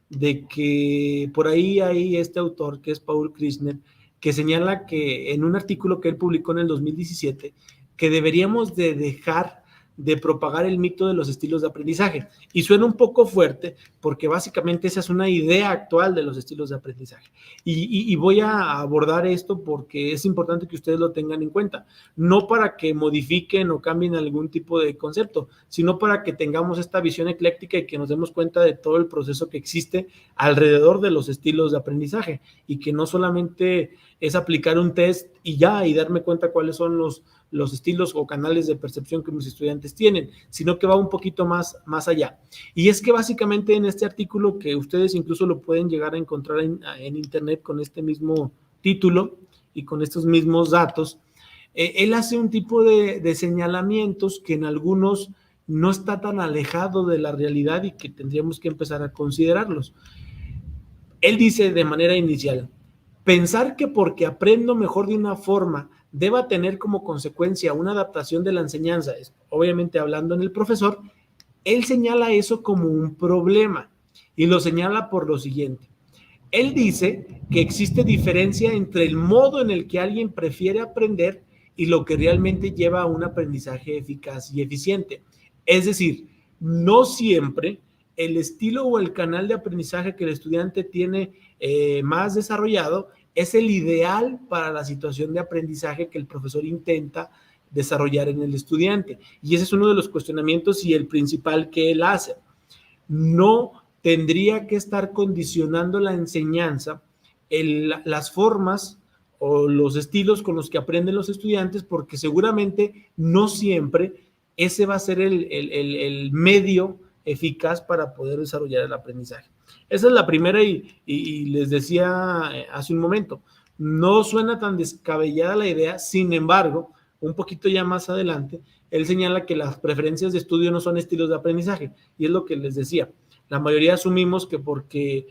de que por ahí hay este autor, que es Paul Kirchner, que señala que en un artículo que él publicó en el 2017, que deberíamos de dejar de propagar el mito de los estilos de aprendizaje. Y suena un poco fuerte porque básicamente esa es una idea actual de los estilos de aprendizaje. Y voy a abordar esto porque es importante que ustedes lo tengan en cuenta. No para que modifiquen o cambien algún tipo de concepto, sino para que tengamos esta visión ecléctica y que nos demos cuenta de todo el proceso que existe alrededor de los estilos de aprendizaje y que no solamente es aplicar un test y ya, y darme cuenta cuáles son los estilos o canales de percepción que mis estudiantes tienen, sino que va un poquito más allá. Y es que básicamente en este artículo, que ustedes incluso lo pueden llegar a encontrar en internet con este mismo título y con estos mismos datos, él hace un tipo de señalamientos que en algunos no está tan alejado de la realidad y que tendríamos que empezar a considerarlos. Él dice de manera inicial: pensar que porque aprendo mejor de una forma deba tener como consecuencia una adaptación de la enseñanza, obviamente hablando en el profesor, él señala eso como un problema y lo señala por lo siguiente. Él dice que existe diferencia entre el modo en el que alguien prefiere aprender y lo que realmente lleva a un aprendizaje eficaz y eficiente. Es decir, no siempre el estilo o el canal de aprendizaje que el estudiante tiene más desarrollado es el ideal para la situación de aprendizaje que el profesor intenta desarrollar en el estudiante. Y ese es uno de los cuestionamientos y el principal que él hace. No tendría que estar condicionando la enseñanza las formas o los estilos con los que aprenden los estudiantes, porque seguramente no siempre ese va a ser el medio eficaz para poder desarrollar el aprendizaje. Esa es la primera y les decía hace un momento, no suena tan descabellada la idea, sin embargo, un poquito ya más adelante, él señala que las preferencias de estudio no son estilos de aprendizaje, y es lo que les decía. La mayoría asumimos que porque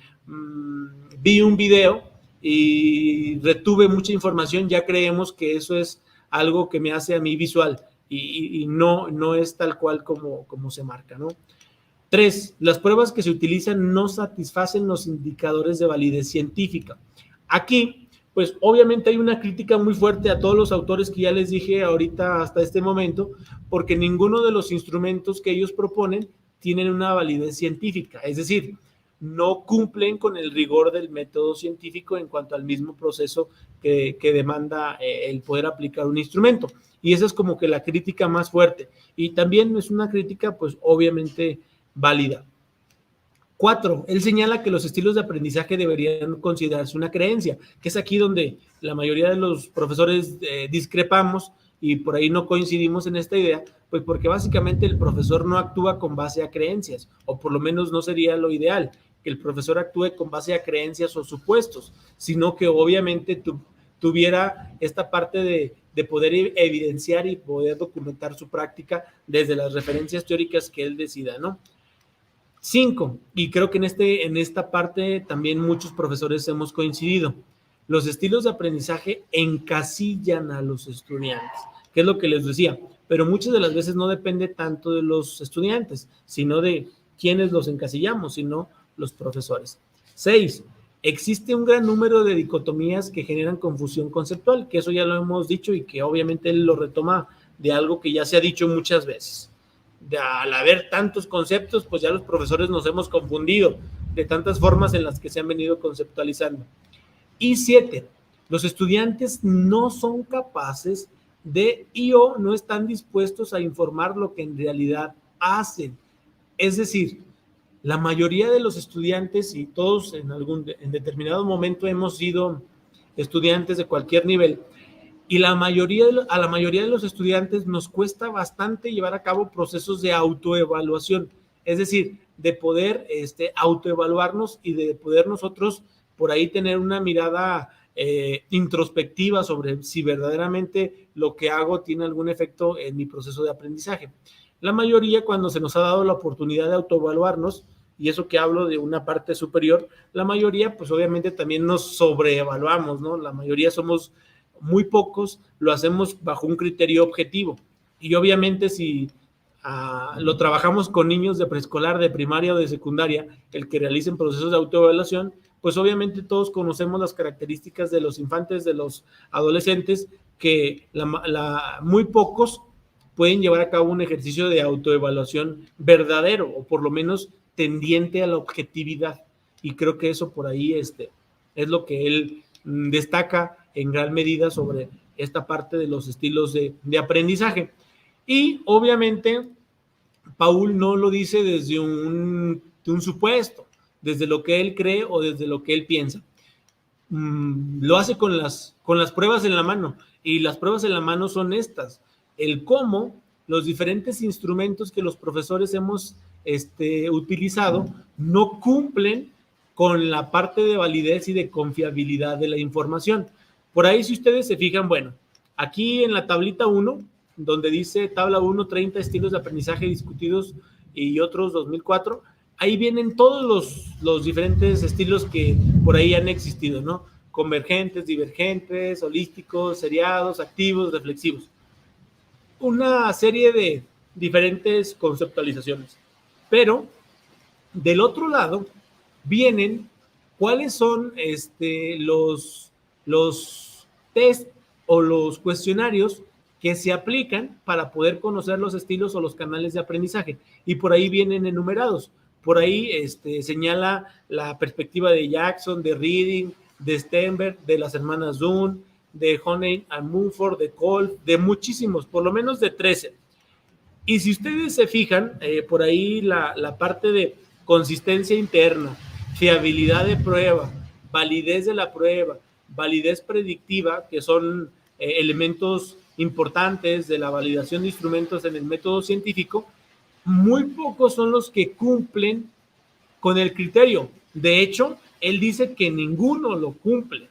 vi un video y retuve mucha información, ya creemos que eso es algo que me hace a mí visual, y no es tal cual como se marca, ¿no? 3. Las pruebas que se utilizan no satisfacen los indicadores de validez científica. Aquí, pues obviamente hay una crítica muy fuerte a todos los autores que ya les dije ahorita hasta este momento, porque ninguno de los instrumentos que ellos proponen tienen una validez científica, es decir, no cumplen con el rigor del método científico en cuanto al mismo proceso que demanda el poder aplicar un instrumento. Y esa es como que la crítica más fuerte. Y también es una crítica, pues obviamente válida. 4. Él señala que los estilos de aprendizaje deberían considerarse una creencia, que es aquí donde la mayoría de los profesores discrepamos y por ahí no coincidimos en esta idea, pues porque básicamente el profesor no actúa con base a creencias, o por lo menos no sería lo ideal, que el profesor actúe con base a creencias o supuestos, sino que obviamente tuviera esta parte de poder evidenciar y poder documentar su práctica desde las referencias teóricas que él decida, ¿no? 5, y creo que en esta parte también muchos profesores hemos coincidido, los estilos de aprendizaje encasillan a los estudiantes, que es lo que les decía, pero muchas de las veces no depende tanto de los estudiantes, sino de quienes los encasillamos, sino los profesores. 6, existe un gran número de dicotomías que generan confusión conceptual, que eso ya lo hemos dicho y que obviamente él lo retoma de algo que ya se ha dicho muchas veces. Al haber tantos conceptos, pues ya los profesores nos hemos confundido de tantas formas en las que se han venido conceptualizando. Y 7, los estudiantes no son capaces o no están dispuestos a informar lo que en realidad hacen. Es decir, la mayoría de los estudiantes, y todos en determinado momento hemos sido estudiantes de cualquier nivel, y a la mayoría de los estudiantes nos cuesta bastante llevar a cabo procesos de autoevaluación, es decir, de poder autoevaluarnos y de poder nosotros por ahí tener una mirada introspectiva sobre si verdaderamente lo que hago tiene algún efecto en mi proceso de aprendizaje. La mayoría, cuando se nos ha dado la oportunidad de autoevaluarnos, y eso que hablo de una parte superior, la mayoría, pues obviamente también nos sobreevaluamos, ¿no? La mayoría somos muy pocos, lo hacemos bajo un criterio objetivo. Y obviamente si lo trabajamos con niños de preescolar, de primaria o de secundaria, el que realicen procesos de autoevaluación, pues obviamente todos conocemos las características de los infantes, de los adolescentes, que muy pocos pueden llevar a cabo un ejercicio de autoevaluación verdadero, o por lo menos tendiente a la objetividad. Y creo que eso por ahí es lo que él destaca en gran medida sobre esta parte de los estilos de aprendizaje. Y obviamente Paul no lo dice desde un supuesto, desde lo que él cree o desde lo que él piensa. Lo hace con las pruebas en la mano, y las pruebas en la mano son estas: el cómo los diferentes instrumentos que los profesores hemos utilizado no cumplen con la parte de validez y de confiabilidad de la información. Por ahí, si ustedes se fijan, bueno, aquí en la tablita 1, donde dice tabla 1, 30 estilos de aprendizaje discutidos y otros 2004, ahí vienen todos los diferentes estilos que por ahí han existido, ¿no? Convergentes, divergentes, holísticos, seriados, activos, reflexivos. Una serie de diferentes conceptualizaciones. Pero del otro lado vienen cuáles son los test o los cuestionarios que se aplican para poder conocer los estilos o los canales de aprendizaje, y por ahí vienen enumerados. Por ahí señala la perspectiva de Jackson, de Reading, de Stenberg, de las hermanas Dunn, de Honey and Mumford, de Kolb, de muchísimos, por lo menos de 13. Y si ustedes se fijan, por ahí la parte de consistencia interna, fiabilidad de prueba, validez de la prueba, validez predictiva, que son elementos importantes de la validación de instrumentos en el método científico, muy pocos son los que cumplen con el criterio. De hecho, él dice que ninguno lo cumple.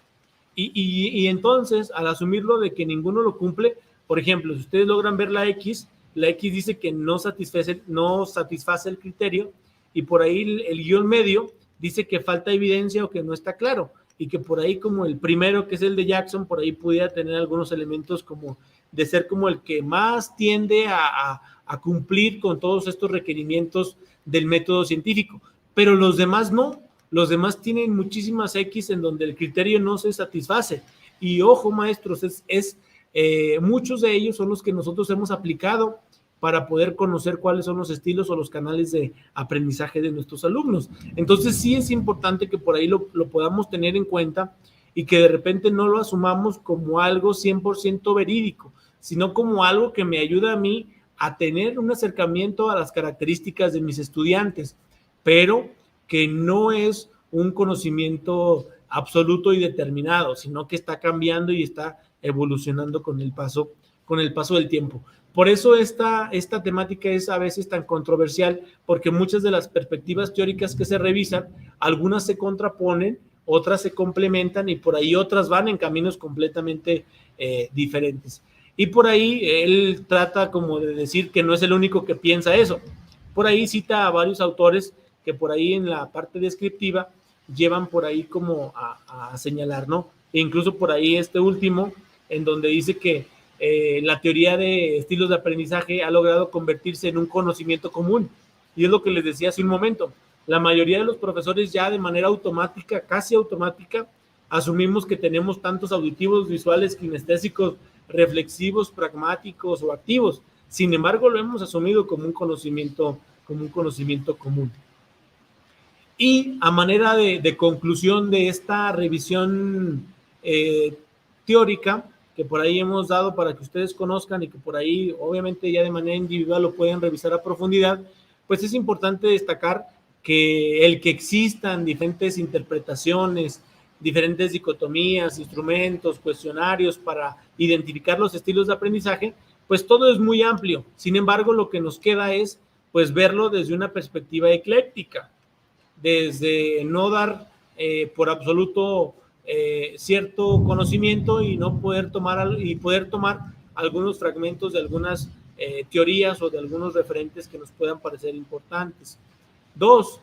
Y entonces, al asumirlo de que ninguno lo cumple, por ejemplo, si ustedes logran ver la X dice que no satisface el criterio, y por ahí el guión medio dice que falta evidencia o que no está claro, y que por ahí, como el primero, que es el de Jackson, por ahí pudiera tener algunos elementos como de ser como el que más tiende a cumplir con todos estos requerimientos del método científico, pero los demás no. Los demás tienen muchísimas X en donde el criterio no se satisface. Y ojo, maestros, muchos de ellos son los que nosotros hemos aplicado para poder conocer cuáles son los estilos o los canales de aprendizaje de nuestros alumnos. Entonces sí es importante que por ahí lo podamos tener en cuenta, y que de repente no lo asumamos como algo 100% verídico, sino como algo que me ayuda a mí a tener un acercamiento a las características de mis estudiantes, pero que no es un conocimiento absoluto y determinado, sino que está cambiando y está evolucionando con el paso del tiempo. Por eso esta temática es a veces tan controversial, porque muchas de las perspectivas teóricas que se revisan, algunas se contraponen, otras se complementan, y por ahí otras van en caminos completamente diferentes. Y por ahí él trata como de decir que no es el único que piensa eso. Por ahí cita a varios autores que por ahí en la parte descriptiva llevan por ahí como a señalar, ¿no? E incluso por ahí este último, en donde dice que la teoría de estilos de aprendizaje ha logrado convertirse en un conocimiento común. Y es lo que les decía hace un momento. La mayoría de los profesores ya de manera automática, casi automática, asumimos que tenemos tantos auditivos, visuales, kinestésicos, reflexivos, pragmáticos o activos. Sin embargo, lo hemos asumido como un conocimiento común. Y a manera de conclusión de esta revisión teórica que por ahí hemos dado para que ustedes conozcan, y que por ahí obviamente ya de manera individual lo pueden revisar a profundidad, pues es importante destacar que el que existan diferentes interpretaciones, diferentes dicotomías, instrumentos, cuestionarios para identificar los estilos de aprendizaje, pues todo es muy amplio. Sin embargo, lo que nos queda es pues verlo desde una perspectiva ecléctica, desde no dar por absoluto cierto conocimiento y no poder tomar algunos fragmentos de algunas teorías o de algunos referentes que nos puedan parecer importantes. 2,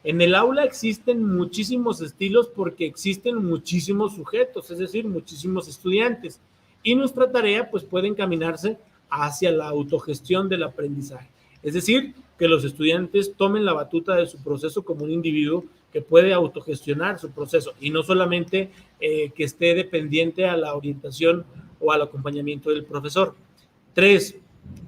en el aula existen muchísimos estilos porque existen muchísimos sujetos, es decir, muchísimos estudiantes, y nuestra tarea pues puede encaminarse hacia la autogestión del aprendizaje, es decir, que los estudiantes tomen la batuta de su proceso como un individuo que puede autogestionar su proceso y no solamente que esté dependiente a la orientación o al acompañamiento del profesor. 3,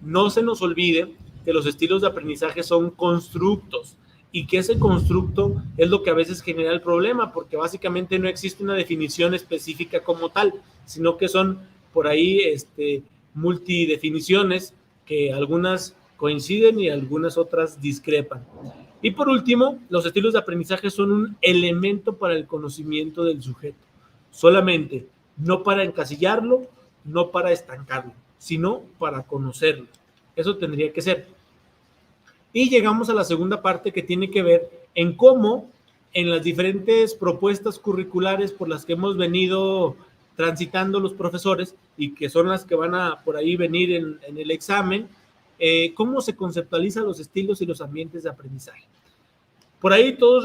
no se nos olvide que los estilos de aprendizaje son constructos y que ese constructo es lo que a veces genera el problema, porque básicamente no existe una definición específica como tal, sino que son por ahí multidefiniciones que algunas coinciden y algunas otras discrepan. Y por último, los estilos de aprendizaje son un elemento para el conocimiento del sujeto, solamente, no para encasillarlo, no para estancarlo, sino para conocerlo. Eso tendría que ser. Y llegamos a la segunda parte que tiene que ver en cómo en las diferentes propuestas curriculares por las que hemos venido transitando los profesores y que son las que van a por ahí venir en el examen, cómo se conceptualizan los estilos y los ambientes de aprendizaje. Por ahí todos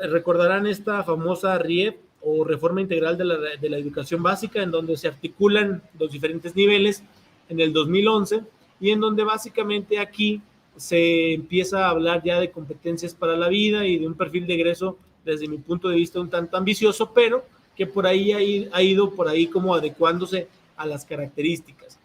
recordarán esta famosa RIEP o Reforma Integral de la Educación Básica, en donde se articulan los diferentes niveles en el 2011 y en donde básicamente aquí se empieza a hablar ya de competencias para la vida y de un perfil de egreso desde mi punto de vista un tanto ambicioso, pero que por ahí ha ido por ahí como adecuándose a las características.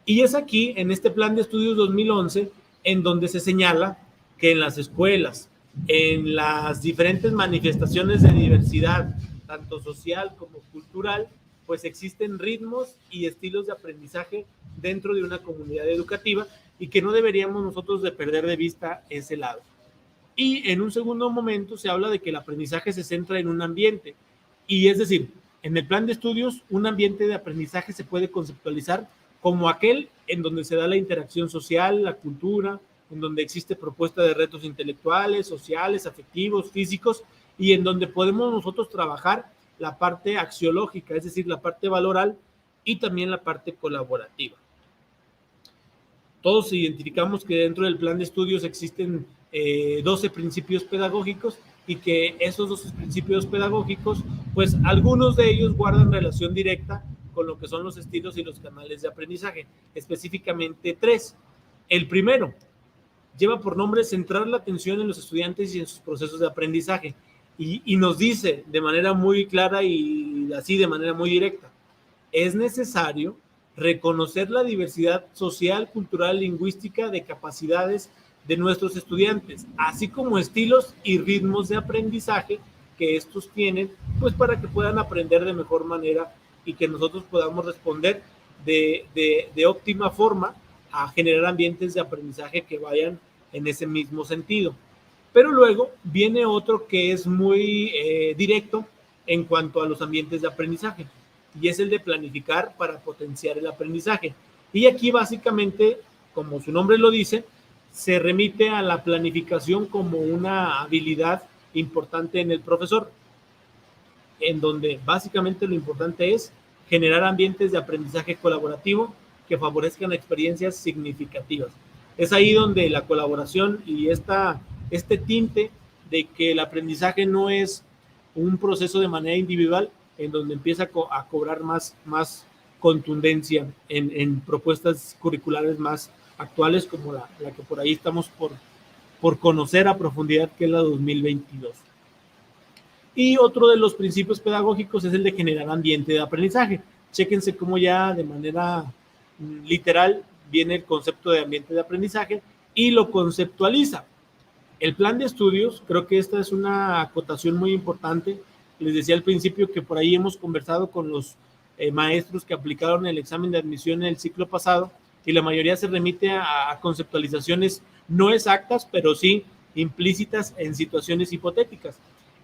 Y es aquí, en este plan de estudios 2011, en donde se señala que en las escuelas, en las diferentes manifestaciones de diversidad, tanto social como cultural, pues existen ritmos y estilos de aprendizaje dentro de una comunidad educativa y que no deberíamos nosotros de perder de vista ese lado. Y en un segundo momento se habla de que el aprendizaje se centra en un ambiente, y es decir, en el plan de estudios, un ambiente de aprendizaje se puede conceptualizar como aquel en donde se da la interacción social, la cultura, en donde existe propuesta de retos intelectuales, sociales, afectivos, físicos, y en donde podemos nosotros trabajar la parte axiológica, es decir, la parte valoral y también la parte colaborativa. Todos identificamos que dentro del plan de estudios existen 12 principios pedagógicos y que esos 12 principios pedagógicos, pues algunos de ellos guardan relación directa con lo que son los estilos y los canales de aprendizaje, específicamente 3. El primero lleva por nombre centrar la atención en los estudiantes y en sus procesos de aprendizaje y nos dice de manera muy clara y así de manera muy directa, es necesario reconocer la diversidad social, cultural, lingüística de capacidades de nuestros estudiantes, así como estilos y ritmos de aprendizaje que estos tienen, pues para que puedan aprender de mejor manera y que nosotros podamos responder de óptima forma a generar ambientes de aprendizaje que vayan en ese mismo sentido. Pero luego viene otro que es muy directo en cuanto a los ambientes de aprendizaje, y es el de planificar para potenciar el aprendizaje. Y aquí básicamente, como su nombre lo dice, se remite a la planificación como una habilidad importante en el profesor, en donde básicamente lo importante es generar ambientes de aprendizaje colaborativo que favorezcan experiencias significativas. Es ahí donde la colaboración y este tinte de que el aprendizaje no es un proceso de manera individual, en donde empieza a cobrar más contundencia en propuestas curriculares más actuales, como la que por ahí estamos por conocer a profundidad, que es la 2022. Y otro de los principios pedagógicos es el de generar ambiente de aprendizaje. Chéquense cómo ya de manera literal viene el concepto de ambiente de aprendizaje y lo conceptualiza. El plan de estudios, creo que esta es una acotación muy importante. Les decía al principio que por ahí hemos conversado con los maestros que aplicaron el examen de admisión en el ciclo pasado y la mayoría se remite a conceptualizaciones no exactas, pero sí implícitas en situaciones hipotéticas.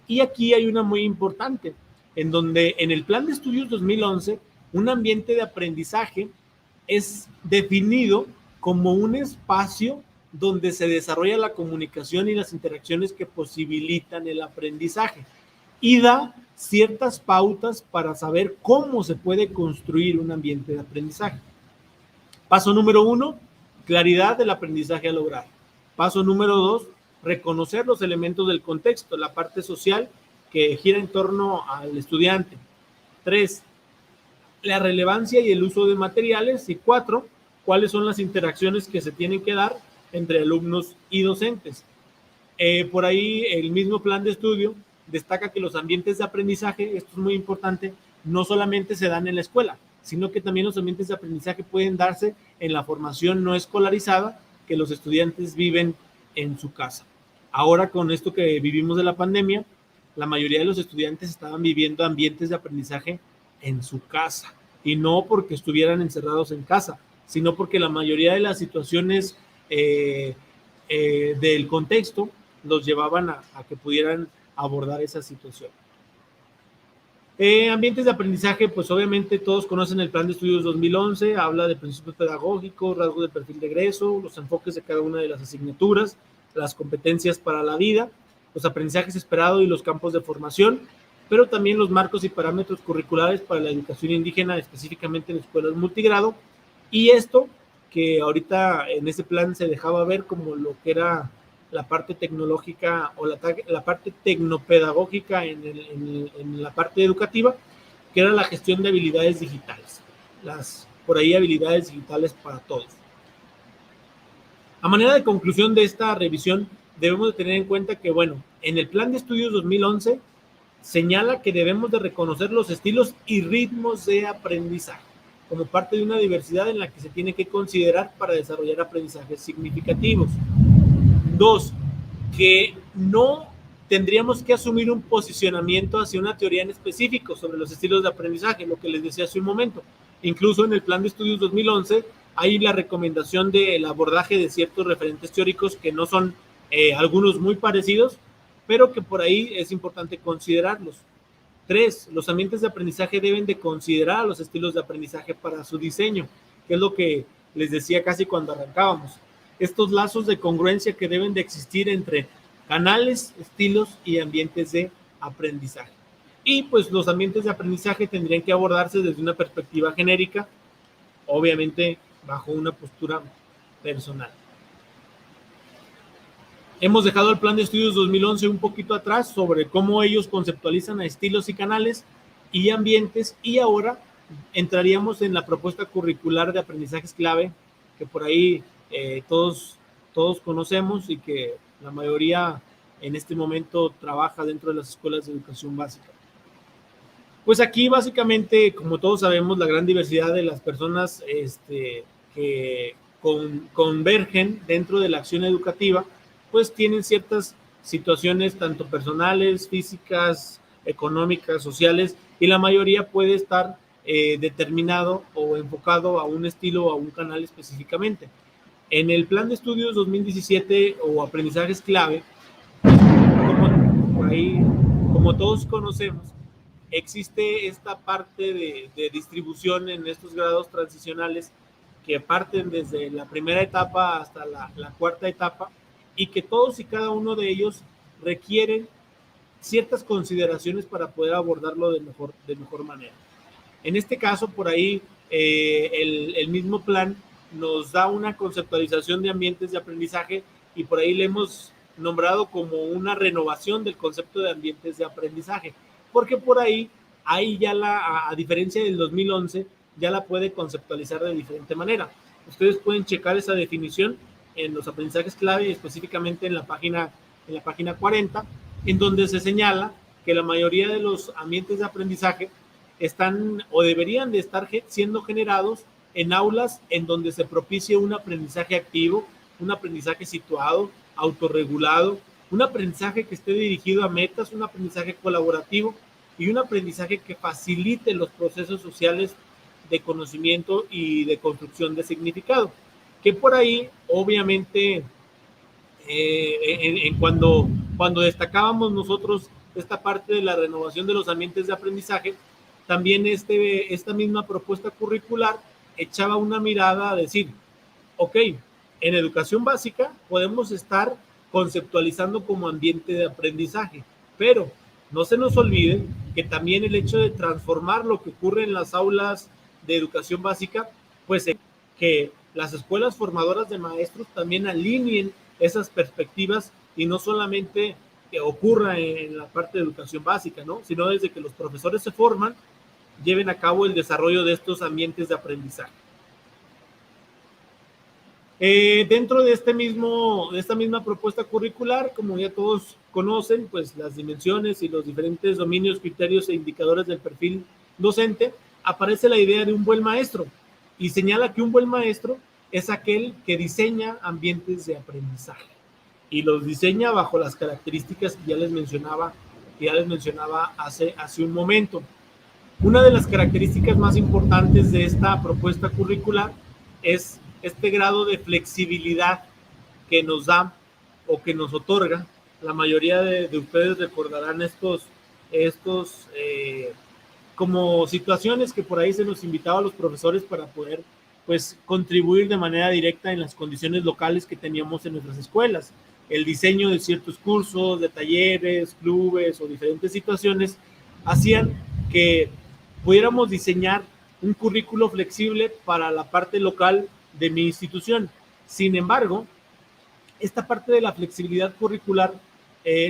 Y aquí hay una muy importante, en donde en el plan de estudios 2011, un ambiente de aprendizaje es definido como un espacio donde se desarrolla la comunicación y las interacciones que posibilitan el aprendizaje y da ciertas pautas para saber cómo se puede construir un ambiente de aprendizaje. Paso número 1, claridad del aprendizaje a lograr. Paso número 2, reconocer los elementos del contexto, la parte social que gira en torno al estudiante. 3, la relevancia y el uso de materiales. Y 4, cuáles son las interacciones que se tienen que dar entre alumnos y docentes. Por ahí el mismo plan de estudio destaca que los ambientes de aprendizaje, esto es muy importante, no solamente se dan en la escuela, sino que también los ambientes de aprendizaje pueden darse en la formación no escolarizada que los estudiantes viven en su casa. Ahora, con esto que vivimos de la pandemia, la mayoría de los estudiantes estaban viviendo ambientes de aprendizaje en su casa, y no porque estuvieran encerrados en casa, sino porque la mayoría de las situaciones del contexto los llevaban a que pudieran abordar esa situación. Ambientes de aprendizaje, pues obviamente todos conocen el Plan de Estudios 2011, habla de principios pedagógicos, rasgos de perfil de egreso, los enfoques de cada una de las asignaturas, las competencias para la vida, los aprendizajes esperados y los campos de formación, pero también los marcos y parámetros curriculares para la educación indígena, específicamente en escuelas multigrado, y esto que ahorita en ese plan se dejaba ver como lo que era la parte tecnológica o la parte tecnopedagógica en la parte educativa, que era la gestión de habilidades digitales, las por ahí habilidades digitales para todos. A manera de conclusión de esta revisión, debemos de tener en cuenta que, bueno, en el Plan de Estudios 2011 señala que debemos de reconocer los estilos y ritmos de aprendizaje como parte de una diversidad en la que se tiene que considerar para desarrollar aprendizajes significativos. 2, que no tendríamos que asumir un posicionamiento hacia una teoría en específico sobre los estilos de aprendizaje, lo que les decía hace un momento. Incluso en el Plan de Estudios 2011 hay la recomendación del abordaje de ciertos referentes teóricos que no son algunos muy parecidos, pero que por ahí es importante considerarlos. 3, los ambientes de aprendizaje deben de considerar a los estilos de aprendizaje para su diseño, que es lo que les decía casi cuando arrancábamos. Estos lazos de congruencia que deben de existir entre canales, estilos y ambientes de aprendizaje. Y pues los ambientes de aprendizaje tendrían que abordarse desde una perspectiva genérica, obviamente bajo una postura personal. Hemos dejado el Plan de Estudios 2011 un poquito atrás sobre cómo ellos conceptualizan a estilos y canales y ambientes, y ahora entraríamos en la propuesta curricular de aprendizajes clave, que por ahí todos conocemos y que la mayoría en este momento trabaja dentro de las escuelas de educación básica. Pues aquí básicamente, como todos sabemos, la gran diversidad de las personas que convergen dentro de la acción educativa, pues tienen ciertas situaciones tanto personales, físicas, económicas, sociales, y la mayoría puede estar determinado o enfocado a un estilo o a un canal específicamente. En el Plan de Estudios 2017 o aprendizajes clave, como todos conocemos, existe esta parte de distribución en estos grados transicionales que parten desde la primera etapa hasta la cuarta etapa, y que todos y cada uno de ellos requieren ciertas consideraciones para poder abordarlo de mejor manera. En este caso, por ahí, el mismo plan nos da una conceptualización de ambientes de aprendizaje, y por ahí le hemos nombrado como una renovación del concepto de ambientes de aprendizaje, porque por ahí ya a diferencia del 2011, ya la puede conceptualizar de diferente manera. Ustedes pueden checar esa definición en los aprendizajes clave, específicamente en la página 40, en donde se señala que la mayoría de los ambientes de aprendizaje están o deberían de estar siendo generados en aulas en donde se propicie un aprendizaje activo, un aprendizaje situado, autorregulado, un aprendizaje que esté dirigido a metas, un aprendizaje colaborativo y un aprendizaje que facilite los procesos sociales de conocimiento y de construcción de significado. Que por ahí, obviamente, cuando destacábamos nosotros esta parte de la renovación de los ambientes de aprendizaje, también esta misma propuesta curricular echaba una mirada a decir, ok, en educación básica podemos estar conceptualizando como ambiente de aprendizaje, pero No se nos olvide que también el hecho de transformar lo que ocurre en las aulas de educación básica, pues que las escuelas formadoras de maestros también alineen esas perspectivas y no solamente que ocurra en la parte de educación básica, ¿no? Sino desde que los profesores se forman, lleven a cabo el desarrollo de estos ambientes de aprendizaje. Dentro de esta misma propuesta curricular, como ya todos conocen, pues las dimensiones y los diferentes dominios, criterios e indicadores del perfil docente, aparece la idea de un buen maestro y señala que un buen maestro es aquel que diseña ambientes de aprendizaje y los diseña bajo las características que ya les mencionaba hace un momento. Una de las características más importantes de esta propuesta curricular es este grado de flexibilidad que nos da o que nos otorga. La mayoría de ustedes recordarán estos como situaciones que por ahí se nos invitaba a los profesores para poder pues contribuir de manera directa en las condiciones locales que teníamos en nuestras escuelas. El diseño de ciertos cursos, de talleres, clubes o diferentes situaciones hacían que pudiéramos diseñar un currículo flexible para la parte local de mi institución. Sin embargo, esta parte de la flexibilidad curricular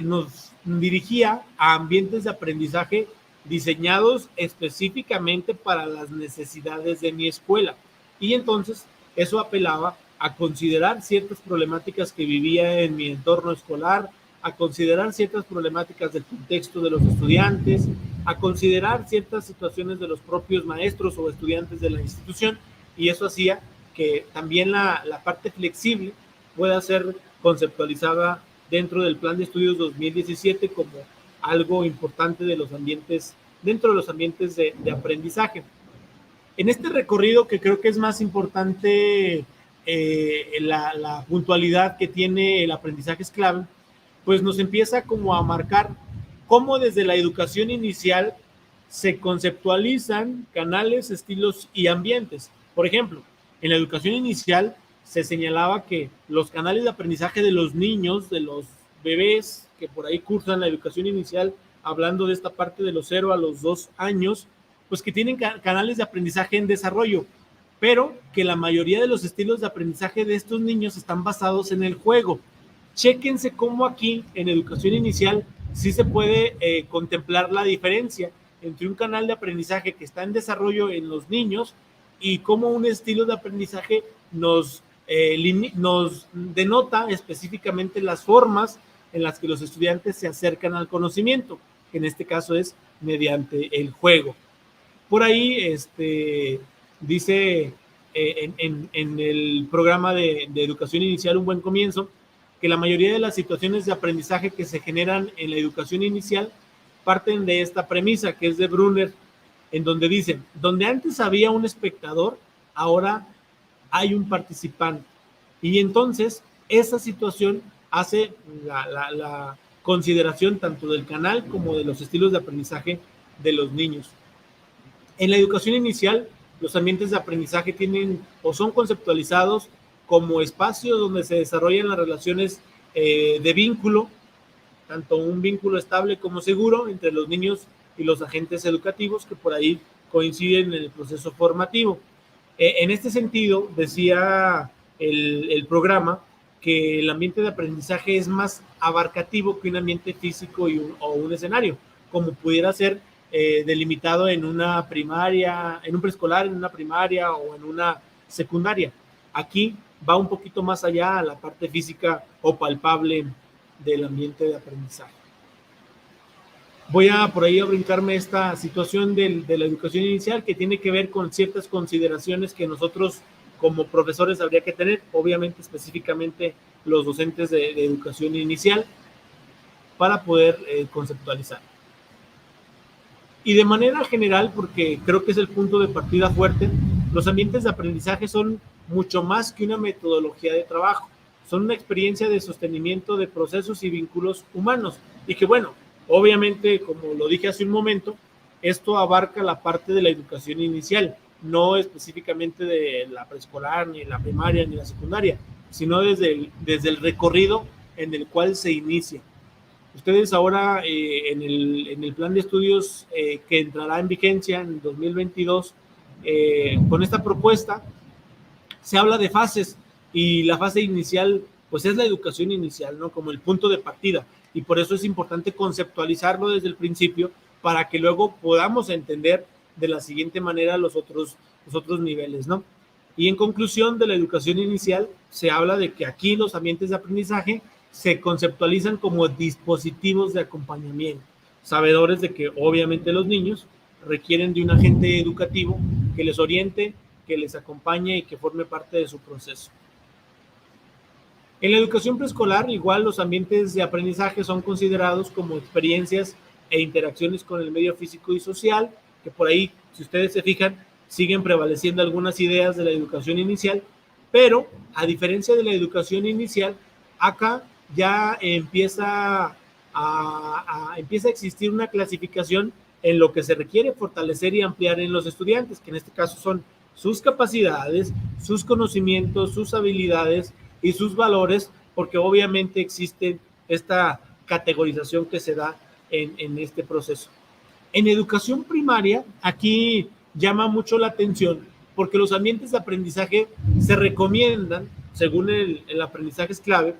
nos dirigía a ambientes de aprendizaje diseñados específicamente para las necesidades de mi escuela. Y entonces eso apelaba a considerar ciertas problemáticas que vivía en mi entorno escolar, a considerar ciertas problemáticas del contexto de los estudiantes, a considerar ciertas situaciones de los propios maestros o estudiantes de la institución, y eso hacía que también la parte flexible pueda ser conceptualizada dentro del Plan de Estudios 2017 como algo importante de los ambientes, dentro de los ambientes de aprendizaje. En este recorrido, que creo que es más importante la puntualidad que tiene el aprendizaje es clave, pues nos empieza como a marcar cómo desde la educación inicial se conceptualizan canales, estilos y ambientes. Por ejemplo, en la educación inicial se señalaba que los canales de aprendizaje de los niños, de los bebés que por ahí cursan la educación inicial, hablando de esta parte de los 0 a los 2 años, pues que tienen canales de aprendizaje en desarrollo, pero que la mayoría de los estilos de aprendizaje de estos niños están basados en el juego. Chéquense cómo aquí en educación inicial sí se puede contemplar la diferencia entre un canal de aprendizaje que está en desarrollo en los niños y cómo un estilo de aprendizaje nos denota específicamente las formas en las que los estudiantes se acercan al conocimiento, que en este caso es mediante el juego. Por ahí dice en el programa de educación inicial Un Buen Comienzo que la mayoría de las situaciones de aprendizaje que se generan en la educación inicial parten de esta premisa que es de Brunner, en donde dice, donde antes había un espectador, ahora hay un participante. Y entonces esa situación hace la consideración tanto del canal como de los estilos de aprendizaje de los niños. En la educación inicial, los ambientes de aprendizaje tienen o son conceptualizados como espacios donde se desarrollan las relaciones de vínculo, tanto un vínculo estable como seguro entre los niños y los agentes educativos que por ahí coinciden en el proceso formativo. En este sentido, decía el programa que el ambiente de aprendizaje es más abarcativo que un ambiente físico o un escenario, como pudiera ser delimitado en una primaria, en un preescolar, en una primaria o en una secundaria. Aquí va un poquito más allá a la parte física o palpable del ambiente de aprendizaje. Voy por ahí a brincarme esta situación de la educación inicial que tiene que ver con ciertas consideraciones que nosotros como profesores habría que tener, obviamente específicamente los docentes de educación inicial, para poder conceptualizar. Y de manera general, porque creo que es el punto de partida fuerte, los ambientes de aprendizaje son mucho más que una metodología de trabajo, son una experiencia de sostenimiento de procesos y vínculos humanos, y que bueno, obviamente, como lo dije hace un momento, esto abarca la parte de la educación inicial, no específicamente de la preescolar, ni la primaria, ni la secundaria, sino desde el recorrido en el cual se inicia. Ustedes ahora en el plan de estudios que entrará en vigencia en 2022, con esta propuesta, se habla de fases y la fase inicial, pues es la educación inicial, ¿no? Como el punto de partida. Y por eso es importante conceptualizarlo desde el principio para que luego podamos entender de la siguiente manera los otros niveles, ¿no? Y en conclusión de la educación inicial, se habla de que aquí los ambientes de aprendizaje se conceptualizan como dispositivos de acompañamiento, sabedores de que obviamente los niños requieren de un agente educativo que les oriente, que les acompañe y que forme parte de su proceso. En la educación preescolar, igual los ambientes de aprendizaje son considerados como experiencias e interacciones con el medio físico y social, que por ahí, si ustedes se fijan, siguen prevaleciendo algunas ideas de la educación inicial, pero a diferencia de la educación inicial, acá ya empieza a existir una clasificación en lo que se requiere fortalecer y ampliar en los estudiantes, que en este caso son sus capacidades, sus conocimientos, sus habilidades y sus valores, porque obviamente existe esta categorización que se da en este proceso. En educación primaria, aquí llama mucho la atención porque los ambientes de aprendizaje se recomiendan, según el aprendizaje es clave,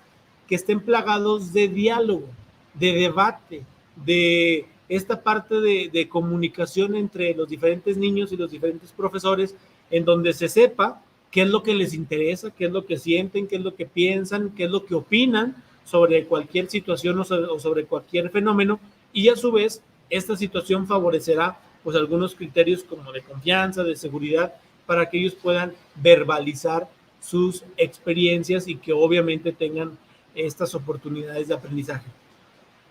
que estén plagados de diálogo, de debate, de esta parte de comunicación entre los diferentes niños y los diferentes profesores, en donde se sepa qué es lo que les interesa, qué es lo que sienten, qué es lo que piensan, qué es lo que opinan sobre cualquier situación o sobre cualquier fenómeno, y a su vez esta situación favorecerá pues algunos criterios como de confianza, de seguridad, para que ellos puedan verbalizar sus experiencias y que obviamente tengan estas oportunidades de aprendizaje.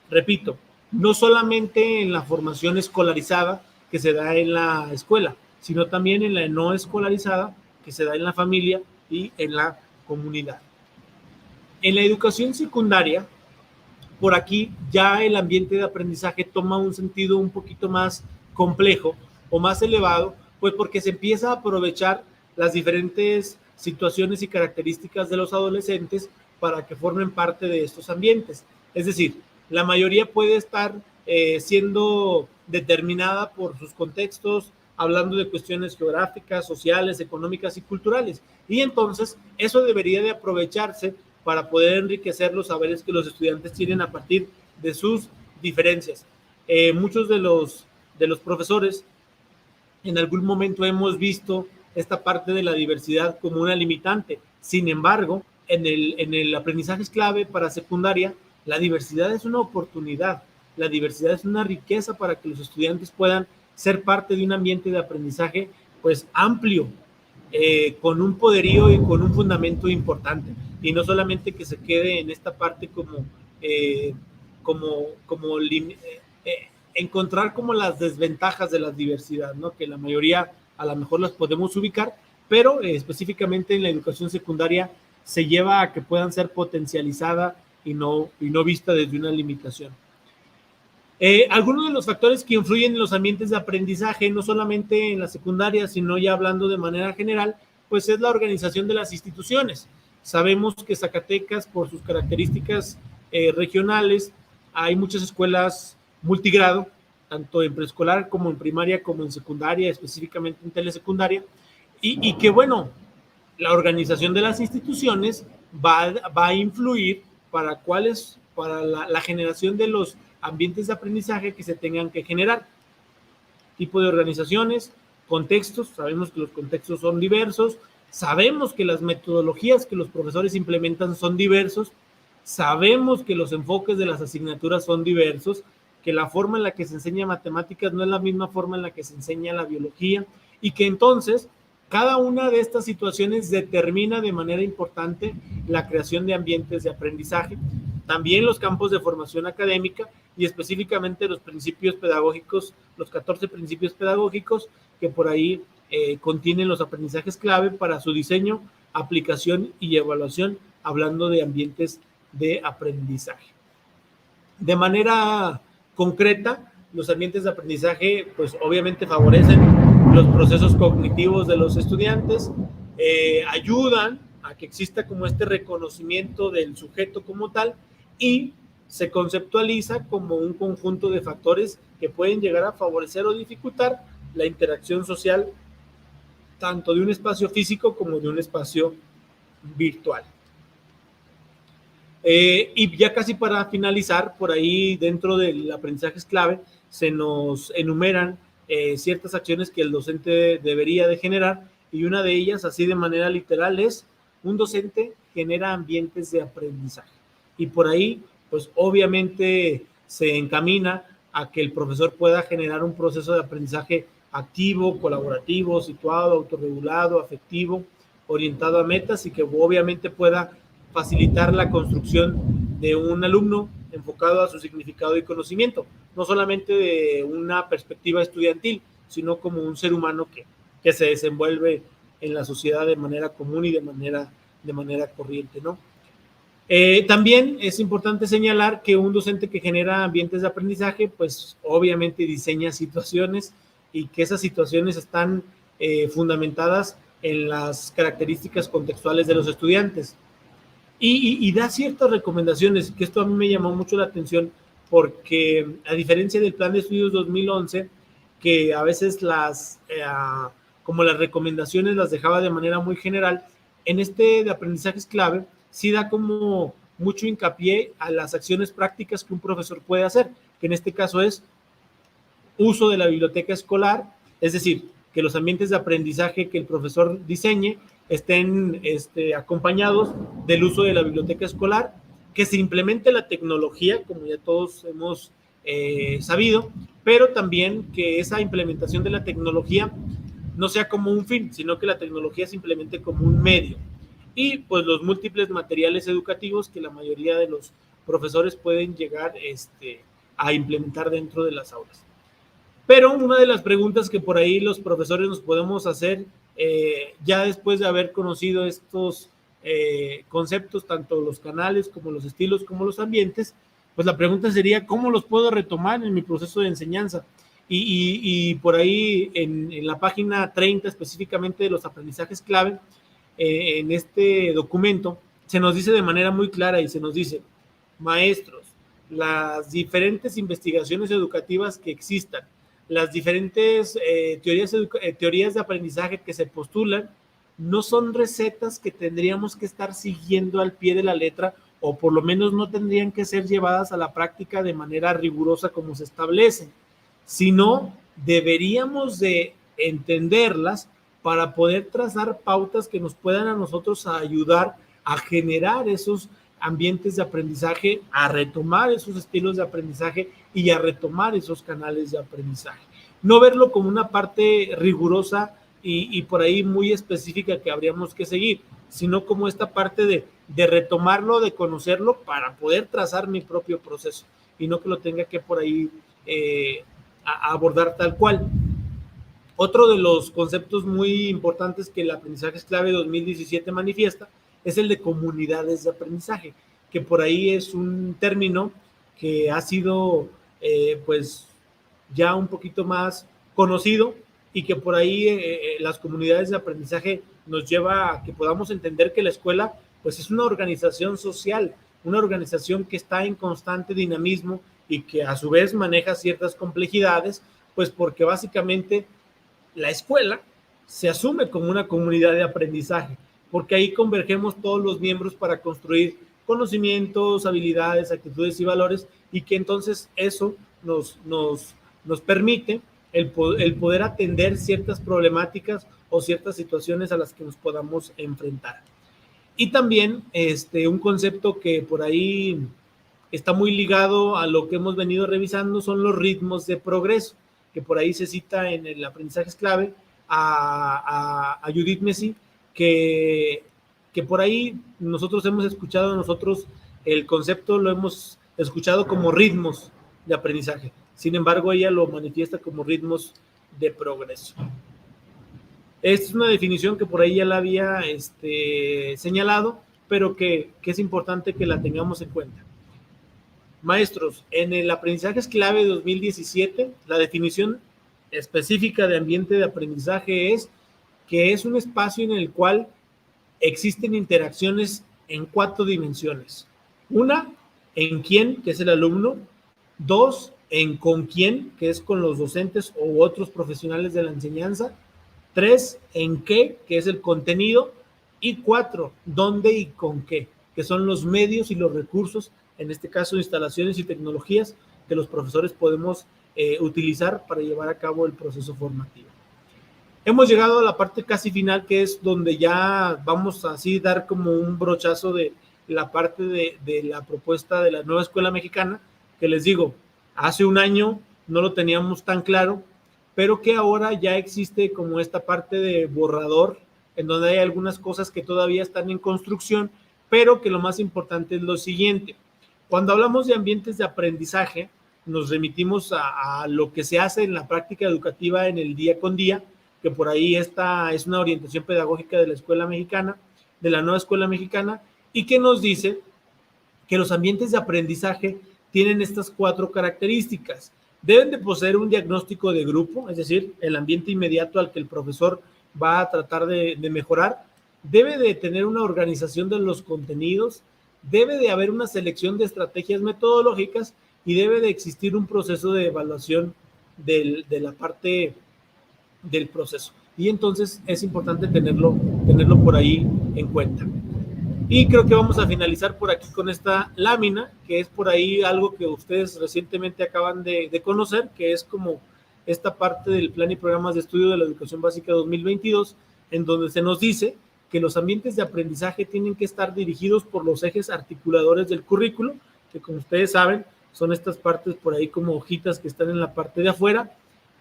Repito, no solamente en la formación escolarizada que se da en la escuela, sino también en la no escolarizada que se da en la familia y en la comunidad. En la educación secundaria, por aquí ya el ambiente de aprendizaje toma un sentido un poquito más complejo o más elevado, pues porque se empieza a aprovechar las diferentes situaciones y características de los adolescentes para que formen parte de estos ambientes. Es decir, la mayoría puede estar siendo determinada por sus contextos, hablando de cuestiones geográficas, sociales, económicas y culturales. Y entonces eso debería de aprovecharse para poder enriquecer los saberes que los estudiantes tienen a partir de sus diferencias. Muchos de los profesores en algún momento hemos visto esta parte de la diversidad como una limitante. Sin embargo, en el aprendizaje es clave para secundaria, la diversidad es una oportunidad, la diversidad es una riqueza para que los estudiantes puedan ser parte de un ambiente de aprendizaje pues amplio, con un poderío y con un fundamento importante, y no solamente que se quede en esta parte encontrar como las desventajas de la diversidad, ¿no? Que la mayoría a lo mejor las podemos ubicar, pero específicamente en la educación secundaria se lleva a que puedan ser potencializadas y no vista desde una limitación. Algunos de los factores que influyen en los ambientes de aprendizaje, no solamente en la secundaria, sino ya hablando de manera general, pues es la organización de las instituciones. Sabemos que Zacatecas, por sus características regionales, hay muchas escuelas multigrado, tanto en preescolar como en primaria, como en secundaria, específicamente en telesecundaria, y que bueno, la organización de las instituciones va a influir para la generación de los ambientes de aprendizaje que se tengan que generar. Tipo de organizaciones, contextos, sabemos que los contextos son diversos, sabemos que las metodologías que los profesores implementan son diversos, sabemos que los enfoques de las asignaturas son diversos, que la forma en la que se enseña matemáticas no es la misma forma en la que se enseña la biología, y que entonces cada una de estas situaciones determina de manera importante la creación de ambientes de aprendizaje. También los campos de formación académica y específicamente los principios pedagógicos, los 14 principios pedagógicos que por ahí contienen los aprendizajes clave para su diseño, aplicación y evaluación, hablando de ambientes de aprendizaje. De manera concreta, los ambientes de aprendizaje pues obviamente favorecen los procesos cognitivos de los estudiantes, ayudan a que exista como este reconocimiento del sujeto como tal, y se conceptualiza como un conjunto de factores que pueden llegar a favorecer o dificultar la interacción social tanto de un espacio físico como de un espacio virtual. Y ya casi para finalizar, por ahí dentro del aprendizaje es clave, se nos enumeran ciertas acciones que el docente debería de generar, y una de ellas, así de manera literal, es: un docente genera ambientes de aprendizaje. Y por ahí, pues obviamente se encamina a que el profesor pueda generar un proceso de aprendizaje activo, colaborativo, situado, autorregulado, afectivo, orientado a metas, y que obviamente pueda facilitar la construcción de un alumno enfocado a su significado y conocimiento, no solamente de una perspectiva estudiantil, sino como un ser humano que se desenvuelve en la sociedad de manera común y de manera corriente, ¿no? También es importante señalar que un docente que genera ambientes de aprendizaje, pues obviamente diseña situaciones, y que esas situaciones están fundamentadas en las características contextuales de los estudiantes. Y da ciertas recomendaciones, que esto a mí me llamó mucho la atención, porque a diferencia del Plan de Estudios 2011, que a veces como las recomendaciones las dejaba de manera muy general, en este de aprendizaje es clave, sí da como mucho hincapié a las acciones prácticas que un profesor puede hacer, que en este caso es uso de la biblioteca escolar, es decir, que los ambientes de aprendizaje que el profesor diseñe estén acompañados del uso de la biblioteca escolar, que se implemente la tecnología, como ya todos hemos sabido, pero también que esa implementación de la tecnología no sea como un fin, sino que la tecnología se implemente como un medio. Y pues los múltiples materiales educativos que la mayoría de los profesores pueden llegar a implementar dentro de las aulas. Pero una de las preguntas que por ahí los profesores nos podemos hacer, ya después de haber conocido estos conceptos, tanto los canales como los estilos como los ambientes, pues la pregunta sería: ¿cómo los puedo retomar en mi proceso de enseñanza? Y por ahí en la página 30 específicamente de los aprendizajes clave, en este documento se nos dice de manera muy clara, y se nos dice: maestros, las diferentes investigaciones educativas que existan, las diferentes teorías de aprendizaje que se postulan, no son recetas que tendríamos que estar siguiendo al pie de la letra, o por lo menos no tendrían que ser llevadas a la práctica de manera rigurosa como se establecen, sino deberíamos de entenderlas para poder trazar pautas que nos puedan a nosotros ayudar a generar esos ambientes de aprendizaje, a retomar esos estilos de aprendizaje y a retomar esos canales de aprendizaje. No verlo como una parte rigurosa y por ahí muy específica que habríamos que seguir, sino como esta parte de retomarlo, de conocerlo para poder trazar mi propio proceso, y no que lo tenga que por ahí a abordar tal cual. Otro de los conceptos muy importantes que el aprendizaje es clave 2017 manifiesta es el de comunidades de aprendizaje, que por ahí es un término que ha sido pues ya un poquito más conocido, y que por ahí las comunidades de aprendizaje nos lleva a que podamos entender que la escuela pues es una organización social, una organización que está en constante dinamismo y que a su vez maneja ciertas complejidades, pues porque básicamente la escuela se asume como una comunidad de aprendizaje, porque ahí convergemos todos los miembros para construir conocimientos, habilidades, actitudes y valores, y que entonces eso nos permite el poder atender ciertas problemáticas o ciertas situaciones a las que nos podamos enfrentar. Y también un concepto que por ahí está muy ligado a lo que hemos venido revisando son los ritmos de progreso, que por ahí se cita en el aprendizaje es clave a Judith Messi, que por ahí nosotros hemos escuchado, el concepto lo hemos escuchado como ritmos de aprendizaje. Sin embargo, ella lo manifiesta como ritmos de progreso. Esta es una definición que por ahí ya la había señalado, pero que es importante que la tengamos en cuenta. Maestros, en el aprendizaje es clave 2017, la definición específica de ambiente de aprendizaje es que es un espacio en el cual existen interacciones en 4 dimensiones. Una, en quién, que es el alumno, 2, en con quién, que es con los docentes u otros profesionales de la enseñanza, 3, en qué, que es el contenido, y 4, dónde y con qué, que son los medios y los recursos, en este caso instalaciones y tecnologías que los profesores podemos utilizar para llevar a cabo el proceso formativo. Hemos llegado a la parte casi final, que es donde ya vamos a así dar como un brochazo de la parte de la propuesta de la nueva escuela mexicana, que les digo, hace un año no lo teníamos tan claro, pero que ahora ya existe como esta parte de borrador, en donde hay algunas cosas que todavía están en construcción, pero que lo más importante es lo siguiente. Cuando hablamos de ambientes de aprendizaje, nos remitimos a lo que se hace en la práctica educativa en el día con día, que por ahí esta es una orientación pedagógica de la escuela mexicana, de la nueva escuela mexicana, y que nos dice que los ambientes de aprendizaje tienen estas 4 características. Deben de poseer un diagnóstico de grupo, es decir, el ambiente inmediato al que el profesor va a tratar de mejorar. Debe de tener una organización de los contenidos, debe de haber una selección de estrategias metodológicas y debe de existir un proceso de evaluación de la parte del proceso. Y entonces es importante tenerlo por ahí en cuenta. Y creo que vamos a finalizar por aquí con esta lámina, que es por ahí algo que ustedes recientemente acaban de conocer, que es como esta parte del plan y programas de estudio de la educación básica 2022, en donde se nos dice que los ambientes de aprendizaje tienen que estar dirigidos por los ejes articuladores del currículo, que como ustedes saben, son estas partes por ahí como hojitas que están en la parte de afuera,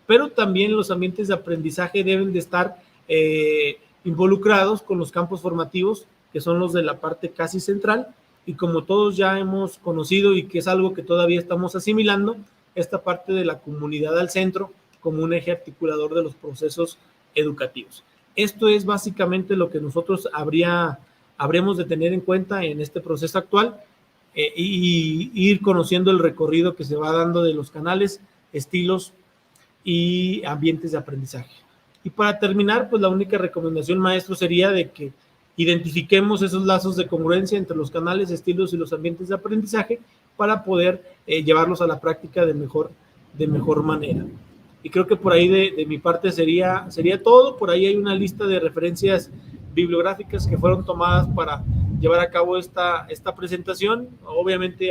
pero también los ambientes de aprendizaje deben de estar involucrados con los campos formativos, que son los de la parte casi central, y como todos ya hemos conocido y que es algo que todavía estamos asimilando, esta parte de la comunidad al centro como un eje articulador de los procesos educativos. Esto es básicamente lo que nosotros habremos de tener en cuenta en este proceso actual y ir conociendo el recorrido que se va dando de los canales, estilos y ambientes de aprendizaje. Y para terminar, pues la única recomendación, maestro, sería de que identifiquemos esos lazos de congruencia entre los canales, estilos y los ambientes de aprendizaje para poder llevarlos a la práctica de mejor manera. Y creo que por ahí de mi parte sería todo. Por ahí hay una lista de referencias bibliográficas que fueron tomadas para llevar a cabo esta presentación. Obviamente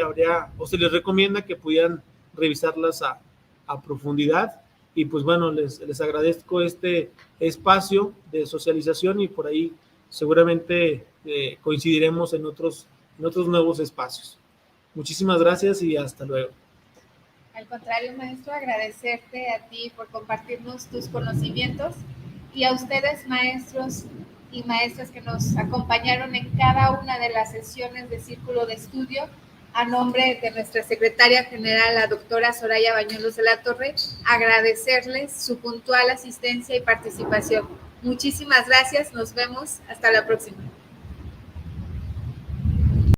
se les recomienda que pudieran revisarlas a profundidad. Y pues bueno, les agradezco este espacio de socialización y por ahí seguramente coincidiremos en otros nuevos espacios. Muchísimas gracias y hasta luego. Al contrario, maestro, agradecerte a ti por compartirnos tus conocimientos y a ustedes, maestros y maestras que nos acompañaron en cada una de las sesiones de Círculo de Estudio. A nombre de nuestra secretaria general, la doctora Soraya Bañuelos de la Torre, agradecerles su puntual asistencia y participación. Muchísimas gracias, nos vemos, hasta la próxima.